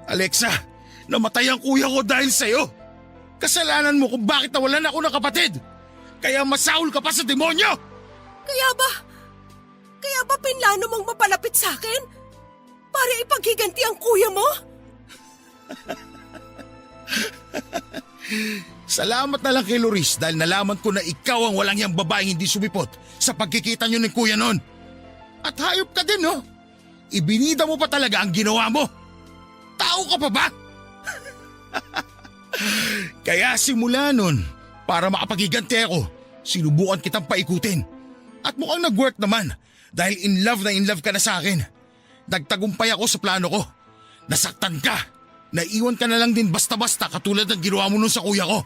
Alexa, namatay ang kuya ko dahil sa'yo. Kasalanan mo kung bakit nawalan ako ng kapatid. Kaya masahol ka pa sa demonyo. Kaya ba pinlano mong mapalapit sa akin? Para ipaghiganti ang kuya mo? Salamat na lang kay Loris dahil nalaman ko na ikaw ang walang yang babaeng hindi sumipot sa pagkikita niyo ng kuya noon. At hayop ka din, no? Ibinida mo pa talaga ang ginawa mo. Tao ka pa ba? Kaya simula nun, para makapaghiganti ako, sinubukan kitang paikutin. At mukhang nag-work naman dahil in love ka na sa akin. Nagtagumpay ako sa plano ko. Nasaktan ka. Naiwan ka na lang din basta-basta katulad ng ginawa mo nun sa kuya ko.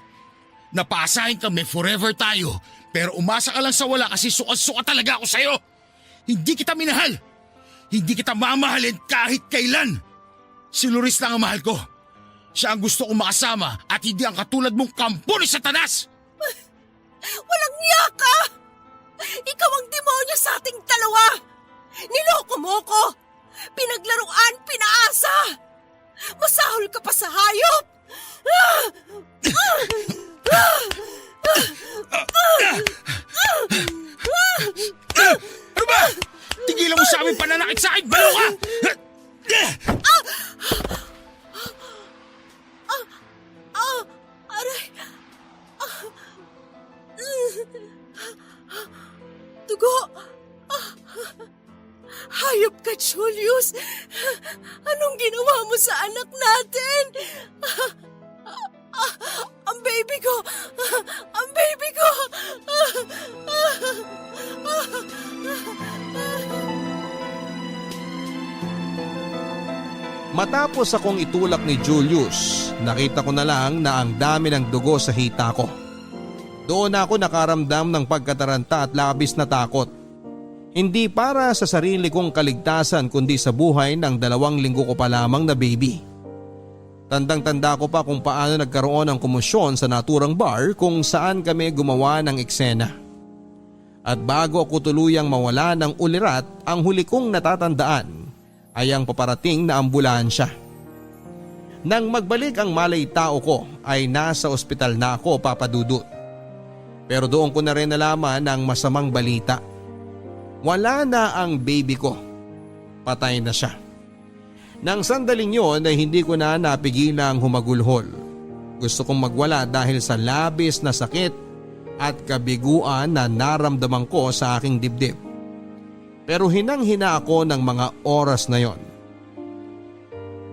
Napaasahin kami forever tayo pero umasa ka lang sa wala kasi suka-suka talaga ako sa'yo. Hindi kita minahal. Hindi kita mamahalin kahit kailan. Si Loris lang ang mahal ko. Siya ang gusto kong makasama at hindi ang katulad mong kampo ni Satanas. Walang niya ka! Ikaw ang demonyo sa ating dalawa! Niloko mo ko! Pinaglaruan, pinaasa! Masahol ka pa sa hayop! Ano ba? Tigilan mo sa aming pananakit sa akin, balo ka! Aray! Dugo! Hayop ka, Julius! Anong ginawa mo sa anak natin? Ang baby ko! Ang baby ko! Matapos akong itulak ni Julius, nakita ko na lang na ang dami ng dugo sa hita ko. Doon ako nakaramdam ng pagkataranta at labis na takot. Hindi para sa sarili kong kaligtasan kundi sa buhay ng 2 linggo ko pa lamang na baby. Tandang-tanda ko pa kung paano nagkaroon ng komosyon sa naturang bar kung saan kami gumawa ng eksena. At bago ako tuluyang mawala ng ulirat, ang huli kong natatandaan ay ang paparating na ambulansya. Nang magbalik ang malay tao ko ay nasa ospital na ako, Papa Dudut. Pero doon ko na rin nalaman ang masamang balita. Wala na ang baby ko. Patay na siya. Nang sandaling yon ay hindi ko na napigilang humagulhol. Gusto kong magwala dahil sa labis na sakit at kabiguan na naramdaman ko sa aking dibdib. Pero hinang-hina ako ng mga oras na yon.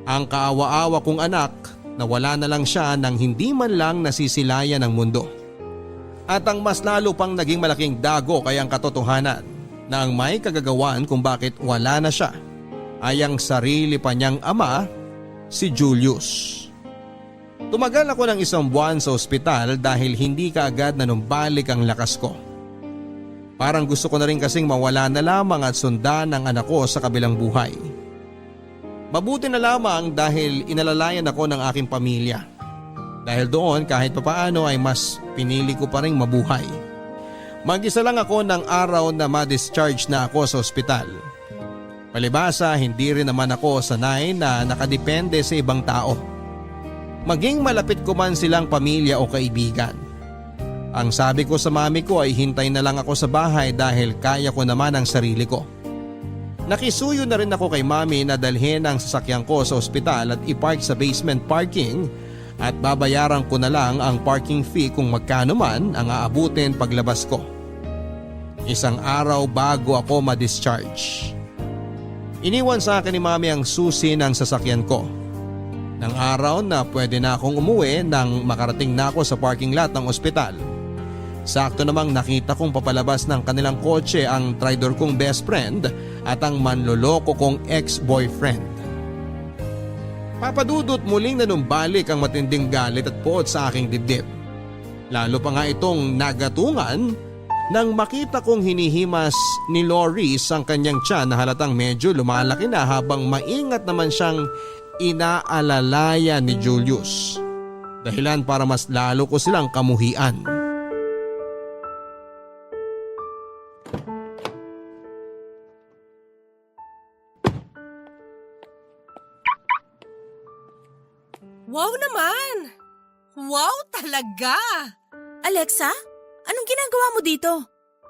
Ang kaawa-awa kong anak na wala na lang siya nang hindi man lang nasisilayan ng mundo. At ang mas lalo pang naging malaking dago ay ang katotohanan na ang may kagagawan kung bakit wala na siya ay ang sarili pa niyang ama, si Julius. Tumagal ako ng 1 buwan sa ospital dahil hindi kaagad nanumbalik ang lakas ko. Parang gusto ko na rin kasing mawala na lamang at sundan ang anak ko sa kabilang buhay. Mabuti na lamang dahil inalalayan ako ng aking pamilya. Dahil doon kahit papaano ay mas pinili ko pa rin mabuhay. Mag-isa lang ako ng araw na ma-discharge na ako sa ospital. Palibasa hindi rin naman ako sanay na nakadepende sa ibang tao. Maging malapit ko man silang pamilya o kaibigan. Ang sabi ko sa mami ko ay hintay na lang ako sa bahay dahil kaya ko naman ang sarili ko. Nakisuyo na rin ako kay mami na dalhin ang sasakyan ko sa ospital at ipark sa basement parking at babayaran ko na lang ang parking fee kung magkano man ang aabutin paglabas ko. 1 araw bago ako ma-discharge. Iniwan sa akin ni mami ang susi ng sasakyan ko. Nang araw na pwede na akong umuwi nang makarating na ako sa parking lot ng ospital. Sakto namang nakita kong papalabas ng kanilang kotse ang traidor kong best friend at ang manloloko kong ex-boyfriend. Papadudot muling nanumbalik ang matinding galit at poot sa aking dibdib. Lalo pa nga itong nagatungan nang makita kong hinihimas ni Loris ang kanyang tiyan na halatang medyo lumalaki na habang maingat naman siyang inaalalayan ni Julius. Dahilan para mas lalo ko silang kamuhian. Wow naman! Wow talaga! Alexa, anong ginagawa mo dito?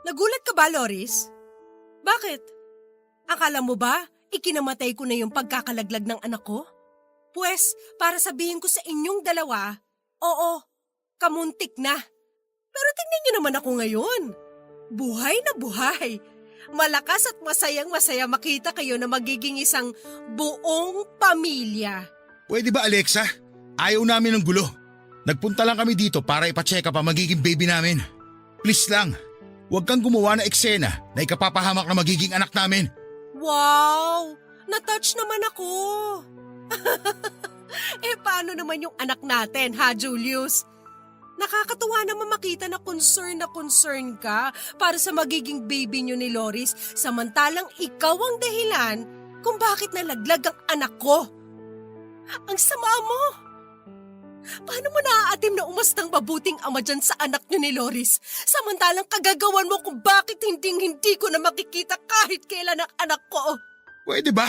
Nagulat ka ba, Loris? Bakit? Akala mo ba ikinamatay ko na yung pagkakalaglag ng anak ko? Pwes, para sabihin ko sa inyong dalawa, oo, kamuntik na. Pero tingnan niyo naman ako ngayon. Buhay na buhay. Malakas at masayang-masaya makita kayo na magiging isang buong pamilya. Pwede ba Alexa? Ayaw namin ng gulo. Nagpunta lang kami dito para ipacheck up ang magiging baby namin. Please lang, huwag kang gumawa ng eksena na ikapapahamak na magiging anak namin. Wow! Na-touch naman ako. Paano naman yung anak natin, ha, Julius? Nakakatuwa naman makita na concern ka para sa magiging baby niyo ni Loris samantalang ikaw ang dahilan kung bakit nalaglag ang anak ko. Ang sama mo! Paano mo naaatim na umastang mabuting ama dyan sa anak niyo ni Loris samantalang kagagawan mo kung bakit hindi ko na makikita kahit kailan ang anak ko? Pwede ba?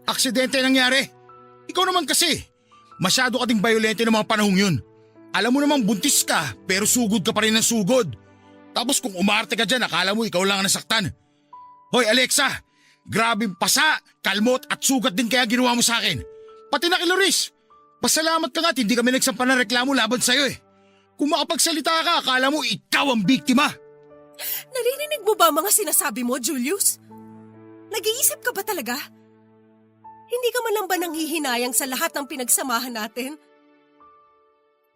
Aksidente nangyari. Ikaw naman kasi. Masyado ka ding violente ng mga panahong yun. Alam mo namang buntis ka pero sugod ka pa rin ng sugod. Tapos kung umarte ka dyan akala mo ikaw lang ang nasaktan. Hoy Alexa, grabing pasa, kalmot at sugat din kaya ginawa mo sa akin. Pati na kay Loris. Pasalamat ka nga at hindi kami nagsampa ng reklamo laban sa'yo eh. Kung makapagsalita ka, akala mo ikaw ang biktima. Naririnig mo ba mga sinasabi mo, Julius? Nag-iisip ka ba talaga? Hindi ka man lang ba nanghihinayang sa lahat ng pinagsamahan natin?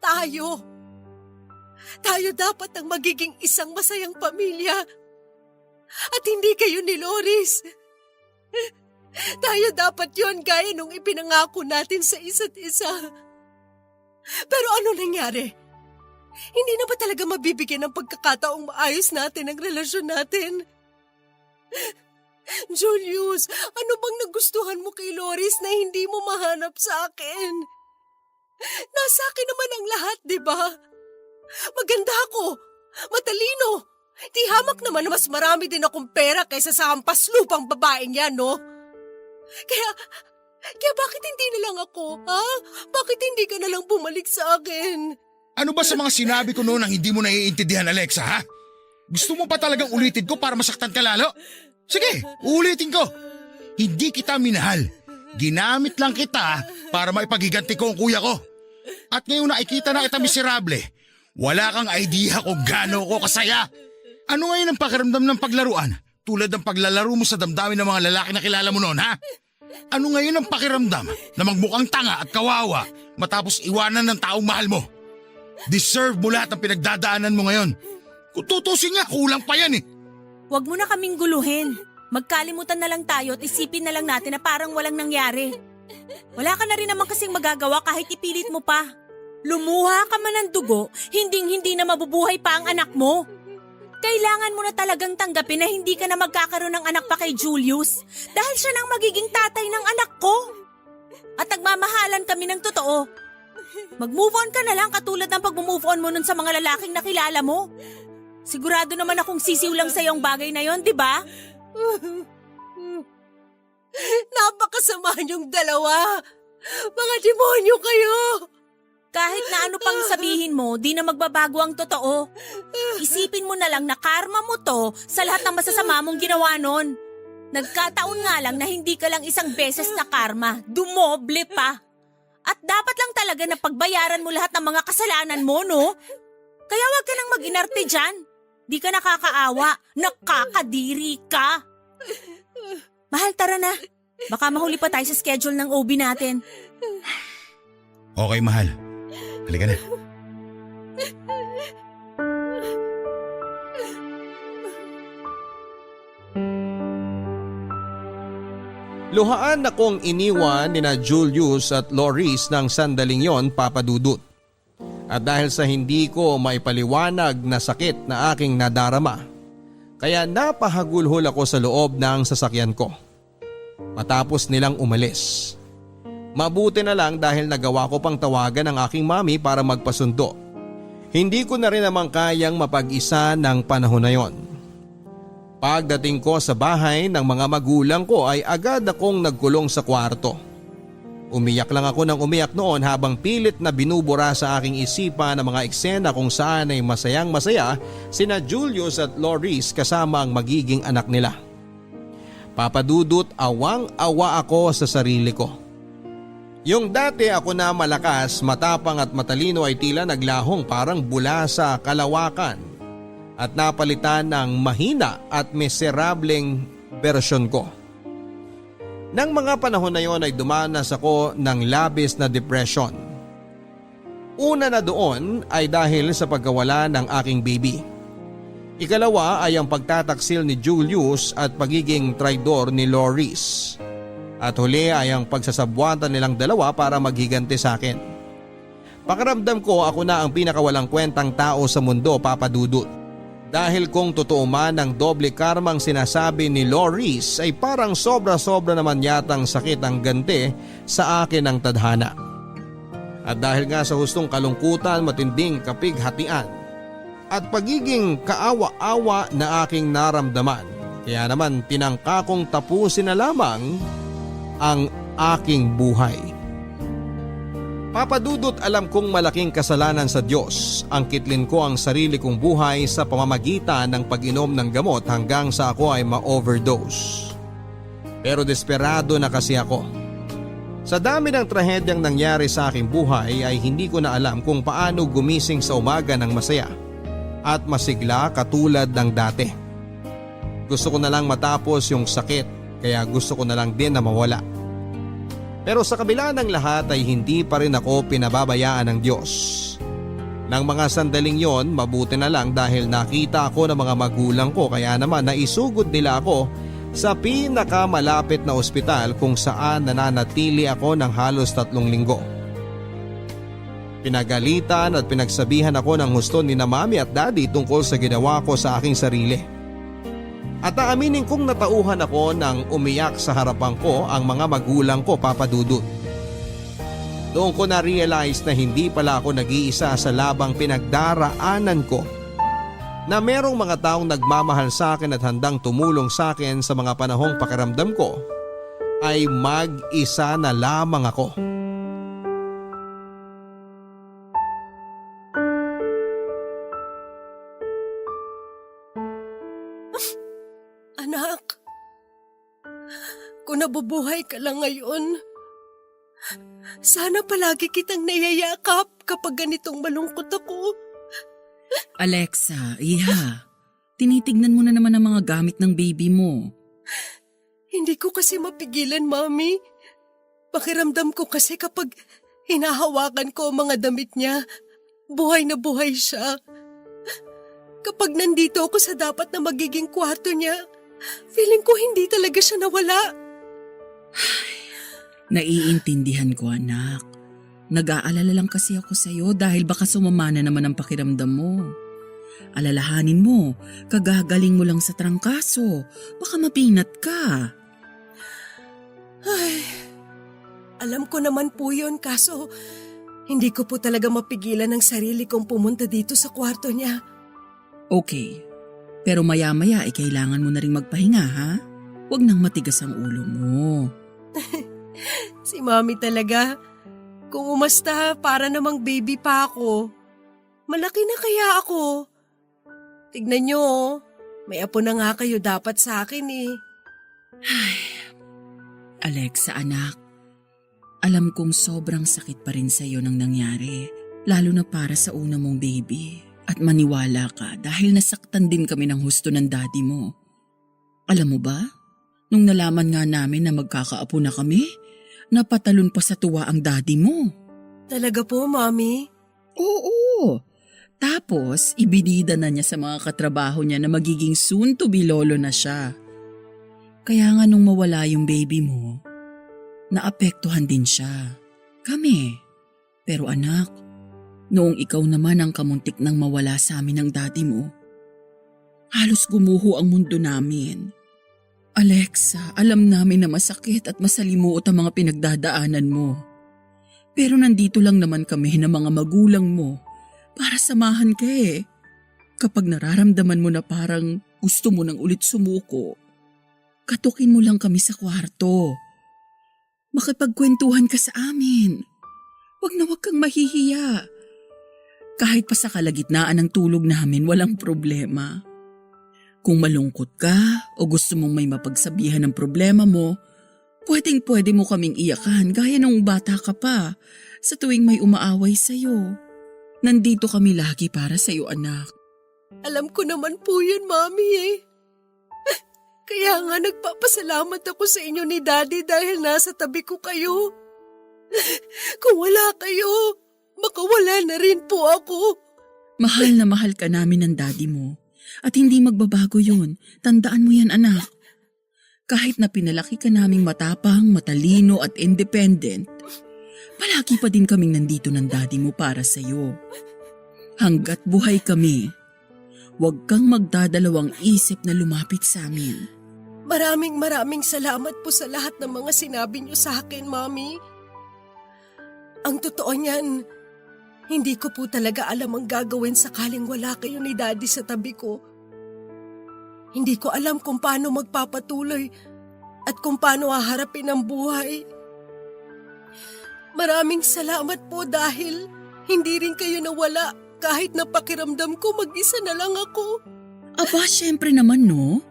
Tayo dapat ang magiging isang masayang pamilya. At hindi kayo ni Loris. Tayo dapat yon gaya nung ipinangako natin sa isa't isa. Pero ano nangyari? Hindi na ba talaga mabibigyan ng pagkakataong maayos natin ang relasyon natin? Julius, ano bang nagustuhan mo kay Loris na hindi mo mahanap sa akin? Nasa akin naman ang lahat, di ba? Maganda ako, matalino. Di hamak naman na mas marami din akong pera kaysa sa hampas lupang babaeng yan, no? Kaya bakit hindi na lang ako, ha? Bakit hindi ka na lang bumalik sa akin? Ano ba sa mga sinabi ko noon ang hindi mo naiintindihan, Alexa, ha? Gusto mo pa talagang ulitin ko para masaktan ka lalo? Sige, uulitin ko. Hindi kita minahal. Ginamit lang kita para maipagiganti ko ang kuya ko. At ngayon nakikita na kita miserable, wala kang idea kung gaano ko kasaya. Ano ngayon ang pakiramdam ng paglaruan? Tulad ng paglalaro mo sa damdamin ng mga lalaki na kilala mo noon, ha? Ano ngayon ang pakiramdam na magmukhang tanga at kawawa matapos iwanan ng taong mahal mo? Deserve mo lahat ng pinagdadaanan mo ngayon. Kung tutusin nga, kulang pa yan eh. Huwag mo na kaming guluhin. Magkalimutan na lang tayo at isipin na lang natin na parang walang nangyari. Wala ka na rin naman kasing magagawa kahit ipilit mo pa. Lumuha ka man ng dugo, hindi na mabubuhay pa ang anak mo. Kailangan mo na talagang tanggapin na hindi ka na magkakaroon ng anak pa kay Julius dahil siya nang magiging tatay ng anak ko. At nagmamahalan kami ng totoo. Mag-move on ka na lang katulad ng pag-move on mo nun sa mga lalaking nakilala mo. Sigurado naman akong sisiw lang sa iyong bagay na yon, di ba? Napakasama niyong dalawa. Mga demonyo kayo. Kahit na ano pang sabihin mo, di na magbabago ang totoo. Isipin mo na lang na karma mo to sa lahat ng masasama mong ginawa nun. Nagkataon nga lang na hindi ka lang isang beses na karma, dumoble pa. At dapat lang talaga na pagbayaran mo lahat ng mga kasalanan mo, no? Kaya wag ka nang mag-inarte dyan. Di ka nakakaawa, nakakadiri ka. Mahal, tara na. Baka mahuli pa tayo sa schedule ng OB natin. Okay, mahal. Halika na. Luhaan akong iniwan ni na Julius at Loris ng sandaling yon, Papa Dudut. At dahil sa hindi ko maipaliwanag na sakit na aking nadarama, kaya napahagulhol ako sa loob ng sasakyan ko. Matapos nilang umalis. Mabuti na lang dahil nagawa ko pang tawagan ang aking mami para magpasundo. Hindi ko na rin naman kayang mapag-isa ng panahon na yon. Pagdating ko sa bahay ng mga magulang ko ay agad akong nagkulong sa kwarto. Umiyak lang ako ng umiyak noon habang pilit na binubura sa aking isipan ang mga eksena kung saan ay masayang masaya sina Julius at Loris kasama ang magiging anak nila. Papadudot, awang-awa ako sa sarili ko. Yung dati ako na malakas, matapang at matalino ay tila naglahong parang bula sa kalawakan at napalitan ng mahina at miserableng bersyon ko. Nang mga panahon na yon ay dumanas ako ng labis na depression. Una na doon ay dahil sa pagkawala ng aking baby. Ikalawa ay ang pagtataksil ni Julius at pagiging traidor ni Loris. At huli ay ang pagsasabwatan nilang dalawa para maghiganti sa akin. Pakiramdam ko ako na ang pinakawalang kwentang tao sa mundo, Papa Dudut. Dahil kung totoo man ang doble karmang sinasabi ni Loris ay parang sobra-sobra naman yatang sakit ang ganti sa akin ng tadhana. At dahil nga sa hustong kalungkutan, matinding kapighatian at pagiging kaawa-awa na aking naramdaman, kaya naman tinangka kong tapusin na lamang ang aking buhay. Papadudot, alam kong malaking kasalanan sa Diyos ang kitlin ko ang sarili kong buhay sa pamamagitan ng pag-inom ng gamot hanggang sa ako ay ma-overdose. Pero desperado na kasi ako. Sa dami ng trahedyang nangyari sa aking buhay ay hindi ko na alam kung paano gumising sa umaga ng masaya at masigla katulad ng dati. Gusto ko na lang matapos yung sakit. Kaya gusto ko na lang din na mawala. Pero sa kabila ng lahat ay hindi pa rin ako pinababayaan ng Diyos. Nang mga sandaling yon, mabuti na lang dahil nakita ako ng mga magulang ko kaya naman naisugod nila ako sa pinakamalapit na ospital kung saan nananatili ako ng halos 3 linggo. Pinagalitan at pinagsabihan ako ng husto ni na mami at daddy tungkol sa ginawa ko sa aking sarili. At aaminin kong natauhan ako nang umiyak sa harapan ko ang mga magulang ko, Papa Dudut. Doon ko na-realize na hindi pala ako nag-iisa sa labang pinagdaraanan ko. Na merong mga taong nagmamahal sa akin at handang tumulong sa akin sa mga panahong pakiramdam ko ay mag-isa na lamang ako. Anak, kung nabubuhay ka lang ngayon, sana palagi kitang nayayakap kapag ganitong malungkot ako. Alexa, iha, tinitignan mo na naman ang mga gamit ng baby mo. Hindi ko kasi mapigilan, Mami. Pakiramdam ko kasi kapag hinahawakan ko ang mga damit niya, buhay na buhay siya. Kapag nandito ako sa dapat na magiging kwarto niya, feeling ko hindi talaga siya nawala. Naiintindihan ko, anak. Nag-aalala lang kasi ako sa'yo dahil baka sumama na naman ang pakiramdam mo. Alalahanin mo, kagagaling mo lang sa trangkaso. Baka mapinat ka. Ay, alam ko naman po yun, kaso hindi ko po talaga mapigilan ang sarili kong pumunta dito sa kwarto niya. Okay, pero maya-maya ay kailangan mo na rin magpahinga, ha? Huwag nang matigas ang ulo mo. Si Mami talaga. Kung umasta, para namang baby pa ako. Malaki na kaya ako. Tignan niyo, may apo na nga kayo dapat sa akin eh. Alexa, anak. Alam kong sobrang sakit pa rin sa'yo nang nangyari, lalo na para sa una mong baby. At maniwala ka dahil nasaktan din kami ng husto ng daddy mo. Alam mo ba, nung nalaman nga namin na magkakaapo na kami, napatalon pa sa tuwa ang daddy mo. Talaga po, Mami? Oo. Tapos, ibinida na niya sa mga katrabaho niya na magiging soon-to-be lolo na siya. Kaya nga nung mawala yung baby mo, naapektuhan din siya. Kami. Pero anak, noong ikaw naman ang kamuntik nang mawala sa amin ng daddy mo, halos gumuho ang mundo namin. Alexa, alam namin na masakit at masalimuot ang mga pinagdadaanan mo. Pero nandito lang naman kami ng mga magulang mo para samahan ka eh. Kapag nararamdaman mo na parang gusto mo nang ulit sumuko, katukin mo lang kami sa kwarto. Makipagkwentuhan ka sa amin. Huwag na huwag kang mahihiya. Kahit pa sa kalagitnaan ng tulog namin, walang problema. Kung malungkot ka o gusto mong may mapagsabihan ng problema mo, pwedeng-pwede mo kaming iyakan gaya nung bata ka pa sa tuwing may umaaway sa'yo. Nandito kami lagi para sa'yo, anak. Alam ko naman po yun, Mami eh. Kaya nga nagpapasalamat ako sa inyo ni Daddy dahil nasa tabi ko kayo. Kung wala kayo, baka wala na rin po ako. Mahal na mahal ka namin ng daddy mo. At hindi magbabago yun. Tandaan mo yan, anak. Kahit na pinalaki ka naming matapang, matalino at independent, palagi pa din kaming nandito ng daddy mo para sa'yo. Hanggat buhay kami, huwag kang magdadalawang isip na lumapit sa amin. Maraming salamat po sa lahat ng mga sinabi niyo sa akin, Mami. Ang totoo niyan, hindi ko po talaga alam ang gagawin sakaling wala kayo ni Daddy sa tabi ko. Hindi ko alam kung paano magpapatuloy at kung paano haharapin ang buhay. Maraming salamat po dahil hindi rin kayo nawala kahit na pakiramdam ko mag-isa na lang ako. Aba, syempre naman no.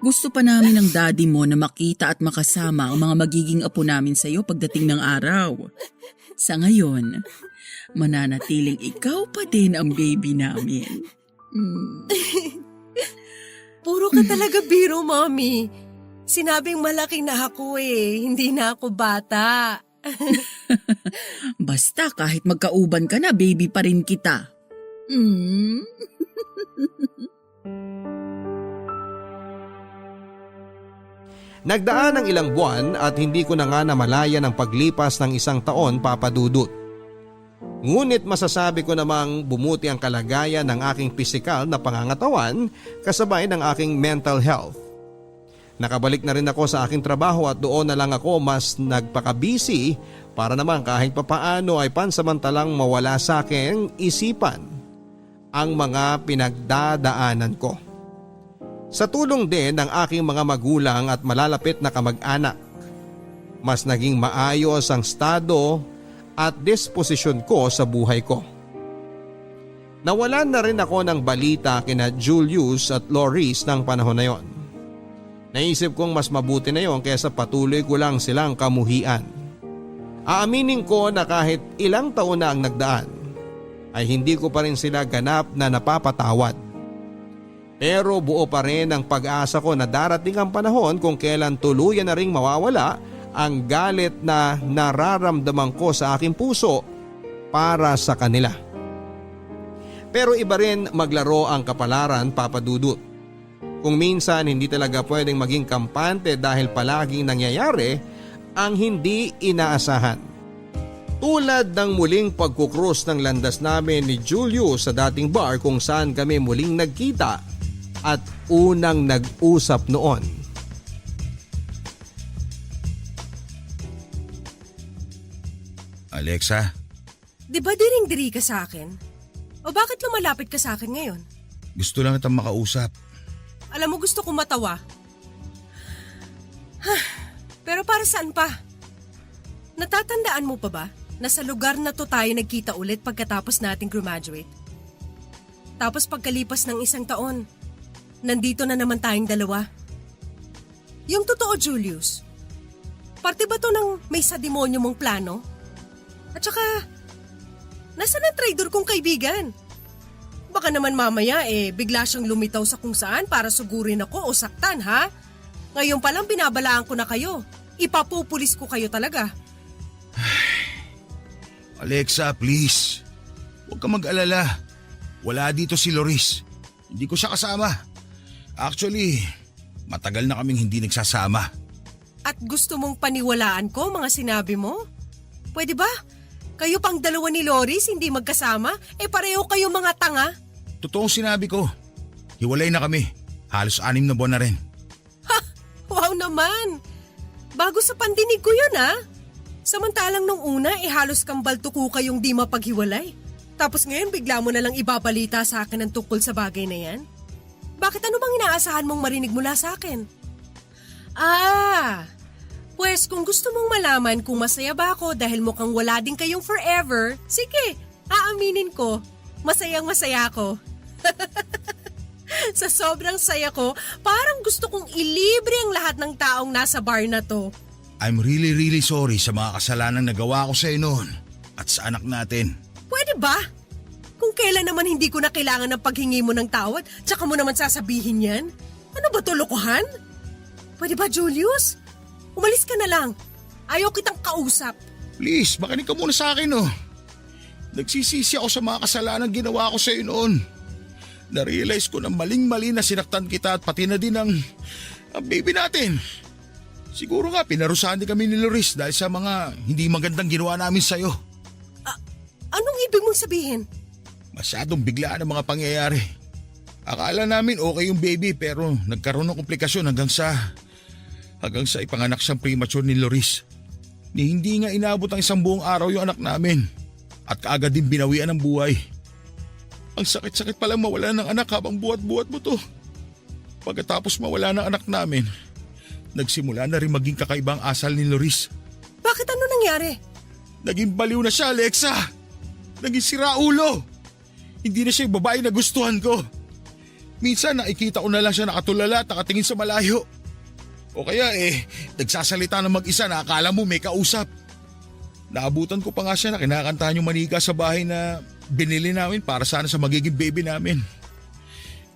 Gusto pa namin ng daddy mo na makita at makasama ang mga magiging apo namin sa'yo pagdating ng araw. Sa ngayon, mananatiling ikaw pa din ang baby namin. Puro ka talaga biro, Mami. Sinabing malaki na ako eh, hindi na ako bata. Basta kahit magkauban ka na, baby pa rin kita. Nagdaan ng ilang buwan at hindi ko na nga namalayan ang paglipas ng isang taon, Papa Dudut. Ngunit masasabi ko namang bumuti ang kalagayan ng aking pisikal na pangangatawan kasabay ng aking mental health. Nakabalik na rin ako sa aking trabaho at doon na lang ako mas nagpaka-busy para naman kahit papaano ay pansamantalang mawala sa aking isipan ang mga pinagdadaanan ko. Sa tulong din ng aking mga magulang at malalapit na kamag-anak, mas naging maayos ang estado at disposisyon ko sa buhay ko. Nawalan na rin ako ng balita kina Julius at Loris ng panahon na yon. Naisip kong mas mabuti na yon kaysa patuloy ko lang silang kamuhian. Aaminin ko na kahit ilang taon na ang nagdaan, ay hindi ko pa rin sila ganap na napapatawad. Pero buo pa rin ang pag-asa ko na darating ang panahon kung kailan tuluyan na ring mawawala ang galit na nararamdaman ko sa aking puso para sa kanila. Pero iba rin maglaro ang kapalaran, Papa Dudut. Kung minsan hindi talaga pwedeng maging kampante dahil palaging nangyayari ang hindi inaasahan. Tulad ng muling pagkukrus ng landas namin ni Julius sa dating bar kung saan kami muling nagkita at unang nag-usap noon. Alexa, Di ba diring-diri ka sa akin? O bakit lumalapit ka sa akin ngayon? gusto lang kitang makausap. Alam mo, gusto kong matawa. Pero para saan pa? Natatandaan mo pa ba na sa lugar na to tayo nagkita ulit pagkatapos nating graduate? Tapos pagkalipas ng 1 taon, nandito na naman tayong dalawa. Yung totoo, Julius, parte ba to ng may sa demonyo mong plano? At saka, nasaan ang traitor kong kaibigan? Baka naman mamaya bigla siyang lumitaw sa kung saan para sugurin ako o saktan, ha? Ngayon palang binabalaan ko na kayo. Ipapupulis ko kayo talaga. Alexa, please. Huwag ka mag-alala. Wala dito si Loris. Hindi ko siya kasama. Actually, matagal na kaming hindi nagsasama. At gusto mong paniwalaan ko mga sinabi mo? Pwede ba? Kayo pang dalawa ni Loris hindi magkasama? Pareho kayo mga tanga? Totoong sinabi ko. Hiwalay na kami. Halos 6 na buwan na rin. Wow naman! Bago sa pandinig ko yun, ha? Samantalang nung una, halos kambal tuko kayong di mapaghiwalay. Tapos ngayon bigla mo na lang ibabalita sa akin ang tungkol sa bagay na yan? Bakit ano bang inaasahan mong marinig mula sa akin? Pues kung gusto mong malaman kung masaya ba ako dahil mukhang wala din kayong forever, sige, aaminin ko, masayang masaya ako. Sa sobrang saya ko, parang gusto kong ilibre ang lahat ng taong nasa bar na to. I'm really sorry sa mga kasalanang nagawa ko sa iyo noon at sa anak natin. Pwede ba? Kung kailan naman hindi ko na kailangan ng paghingi mo ng tawad, tsaka mo naman sasabihin yan? Ano ba to, lokohan? Pwede ba, Julius? Umalis ka na lang. Ayaw kitang kausap. Please, makinig ka muna sa akin oh. Nagsisisi ako sa mga kasalanang ginawa ko sa iyo noon. Na-realize ko na maling-mali na sinaktan kita at pati na din ang baby natin. Siguro nga pinarusahan din kami ni Loris dahil sa mga hindi magandang ginawa namin sa'yo. Anong ibig mong sabihin? Masyadong biglaan ang mga pangyayari. Akala namin okay yung baby pero nagkaroon ng komplikasyon hanggang sa ipanganak siyang premature ni Loris. Ni hindi nga inabot ang 1 buong araw yung anak namin at kaagad din binawian ng buhay. Ang sakit-sakit palang mawala ng anak habang buhat-buhat mo to. Pagkatapos mawala ng anak namin, nagsimula na rin maging kakaibang asal ni Loris. Bakit ano nangyari? Naging baliw na siya, Alexa. Naging siraulo. Hindi na siya yung babae na gustuhan ko. Minsan nakikita ko na lang siya nakatulala at nakatingin sa malayo. O kaya nagsasalita ng mag-isa na akala mo may kausap. Naabutan ko pa nga siya na kinakantahan yung manika sa bahay na binili namin para sana sa magiging baby namin.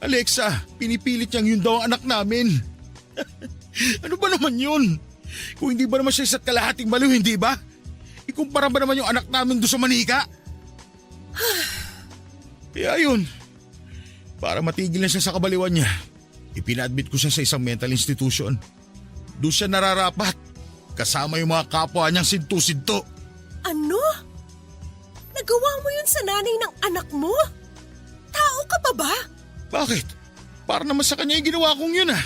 Alexa, pinipilit niyang yun daw ang anak namin. Ano ba naman yun? Kung hindi ba naman siya isa't kalahating baliw, hindi ba? Ikumpara ba naman yung anak namin doon sa manika? Kaya yun, para matigil na siya sa kabaliwan niya, ipina-admit ko siya sa isang mental institution. Doon siya nararapat, kasama yung mga kapwa niyang sintu-sinto. Ano? Nagawa mo yun sa nanay ng anak mo? Tao ka pa ba? Bakit? Para naman sa kanya yung ginawa kong yun ah.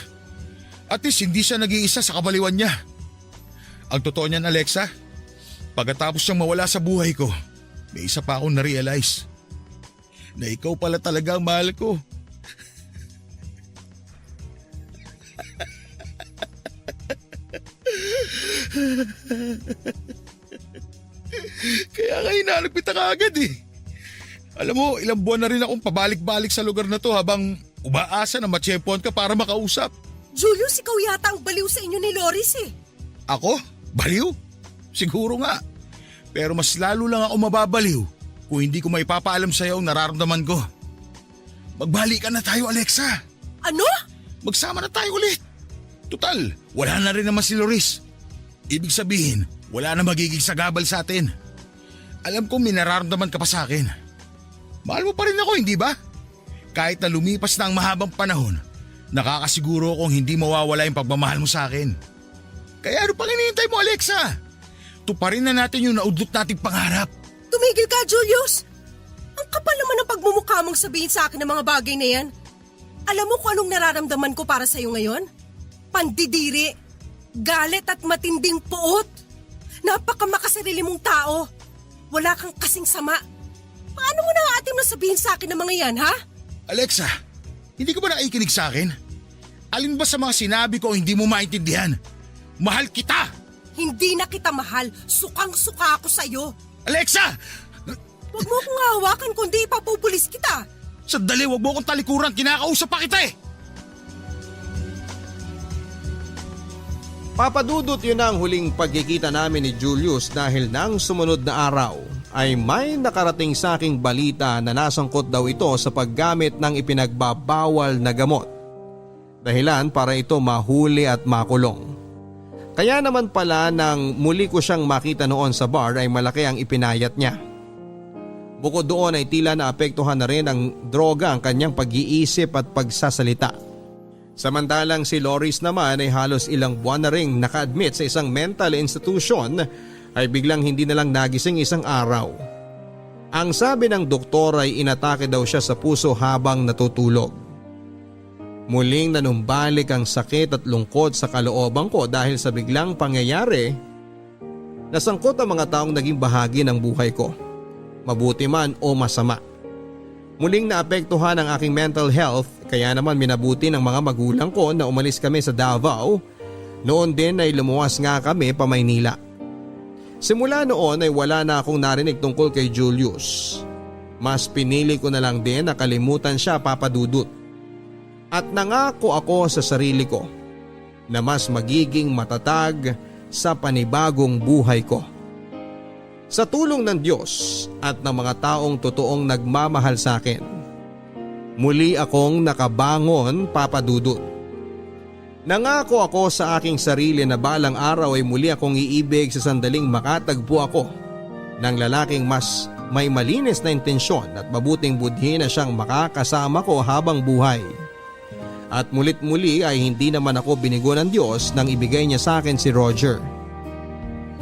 At least hindi siya nag-iisa sa kabaliwan niya. Ang totoo niyan, Alexa, pagkatapos siyang mawala sa buhay ko, may isa pa akong na-realize. Na ikaw pala talaga ang mahal ko. Kaya nga hinanap kita kaagad eh. Alam mo, ilang buwan na rin akong pabalik-balik sa lugar na to habang umaasa na matsyempohan ka para makausap. Julius, ikaw yata ang baliw sa inyo ni Loris eh. Ako? Baliw? Siguro nga. Pero mas lalo lang ako mababaliw kung hindi ko maipapaalam sa'yo ang nararamdaman ko. Magbalikan na tayo, Alexa. Ano? Magsama na tayo ulit. Tutal, wala na rin naman si Loris. Ibig sabihin, wala na magiging sagabal sa atin. Alam kong may nararamdaman ka pa sa akin. Mahal mo pa rin ako, hindi ba? Kahit na lumipas na ang mahabang panahon, nakakasiguro akong hindi mawawala yung pagmamahal mo sa akin. Kaya ano pang hinihintay mo, Alexa? Tuparin na natin yung naudlot nating pangarap. Tumigil ka, Julius! Ang kapal naman ng pagmumukha mong sabihin sa akin ng mga bagay na yan. Alam mo kung anong nararamdaman ko para sa'yo ngayon? Pandidiri, galit at matinding puot. Napakamakasarili mong tao. Wala kang kasing sama. Paano mo naatim na sabihin sa akin ng mga yan, ha? Alexa, hindi ka ba nakikinig sa akin? Alin ba sa mga sinabi ko hindi mo maintindihan? Mahal kita! Hindi na kita mahal. Sukang-suka ako sa'yo. Alexa! Huwag mo akong hawakan kundi ipapupulis kita. Sandali, wag mo akong talikuran. Kinakausap pa kita eh! Papadudot yun ang huling pagkikita namin ni Julius dahil nang sumunod na araw ay may nakarating sa aking balita na nasangkot daw ito sa paggamit ng ipinagbabawal na gamot. Dahilan para ito mahuli at makulong. Kaya naman pala nang muli ko siyang makita noon sa bar ay malaki ang ipinayat niya. Bukod doon ay tila naapektuhan na rin ang droga ang kanyang pag-iisip at pagsasalita. Samantalang si Loris naman ay halos ilang buwan na ring naka-admit sa isang mental institution ay biglang hindi na lang nagising isang araw. Ang sabi ng doktor ay inatake daw siya sa puso habang natutulog. Muling nanumbalik ang sakit at lungkot sa kalooban ko dahil sa biglang pangyayari. Nasangkot ang mga taong naging bahagi ng buhay ko, mabuti man o masama. Muling naapektuhan ang aking mental health kaya naman minabuti ng mga magulang ko na umalis kami sa Davao. Noon din ay lumuwas nga kami pa Maynila. Simula noon ay wala na akong narinig tungkol kay Julius. Mas pinili ko na lang din na kalimutan siya, Papadudut. At nangako ako sa sarili ko na mas magiging matatag sa panibagong buhay ko. Sa tulong ng Diyos at ng mga taong totoong nagmamahal sa akin, muli akong nakabangon, Papadudut. Nangako ako sa aking sarili na balang araw ay muli akong iibig sa sandaling makatagpo ako ng lalaking mas may malinis na intensyon at mabuting budhi na siyang makakasama ko habang buhay. At mulit muli ay hindi naman ako binigo ng Diyos nang ibigay niya sa akin si Roger.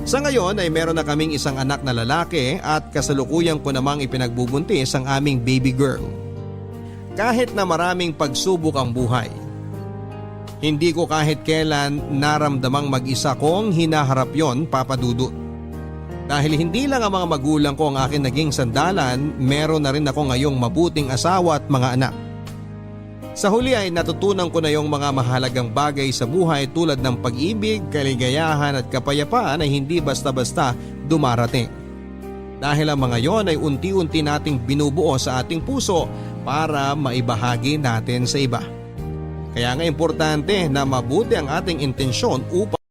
Sa ngayon ay meron na kaming isang anak na lalaki at kasalukuyan ko namang ipinagbubuntis ang aming baby girl. Kahit na maraming pagsubok ang buhay, hindi ko kahit kailan naramdamang mag-isa kong hinaharap yon, Papadudut. Dahil hindi lang ang mga magulang ko ang akin naging sandalan, meron na rin ako ngayong mabuting asawa at mga anak. Sa huli ay natutunan ko na yung mga mahalagang bagay sa buhay tulad ng pag-ibig, kaligayahan at kapayapaan ay hindi basta-basta dumarating. Dahil ang mga yon ay unti-unti nating binubuo sa ating puso para maibahagi natin sa iba. Kaya nga importante na mabuti ang ating intensyon upang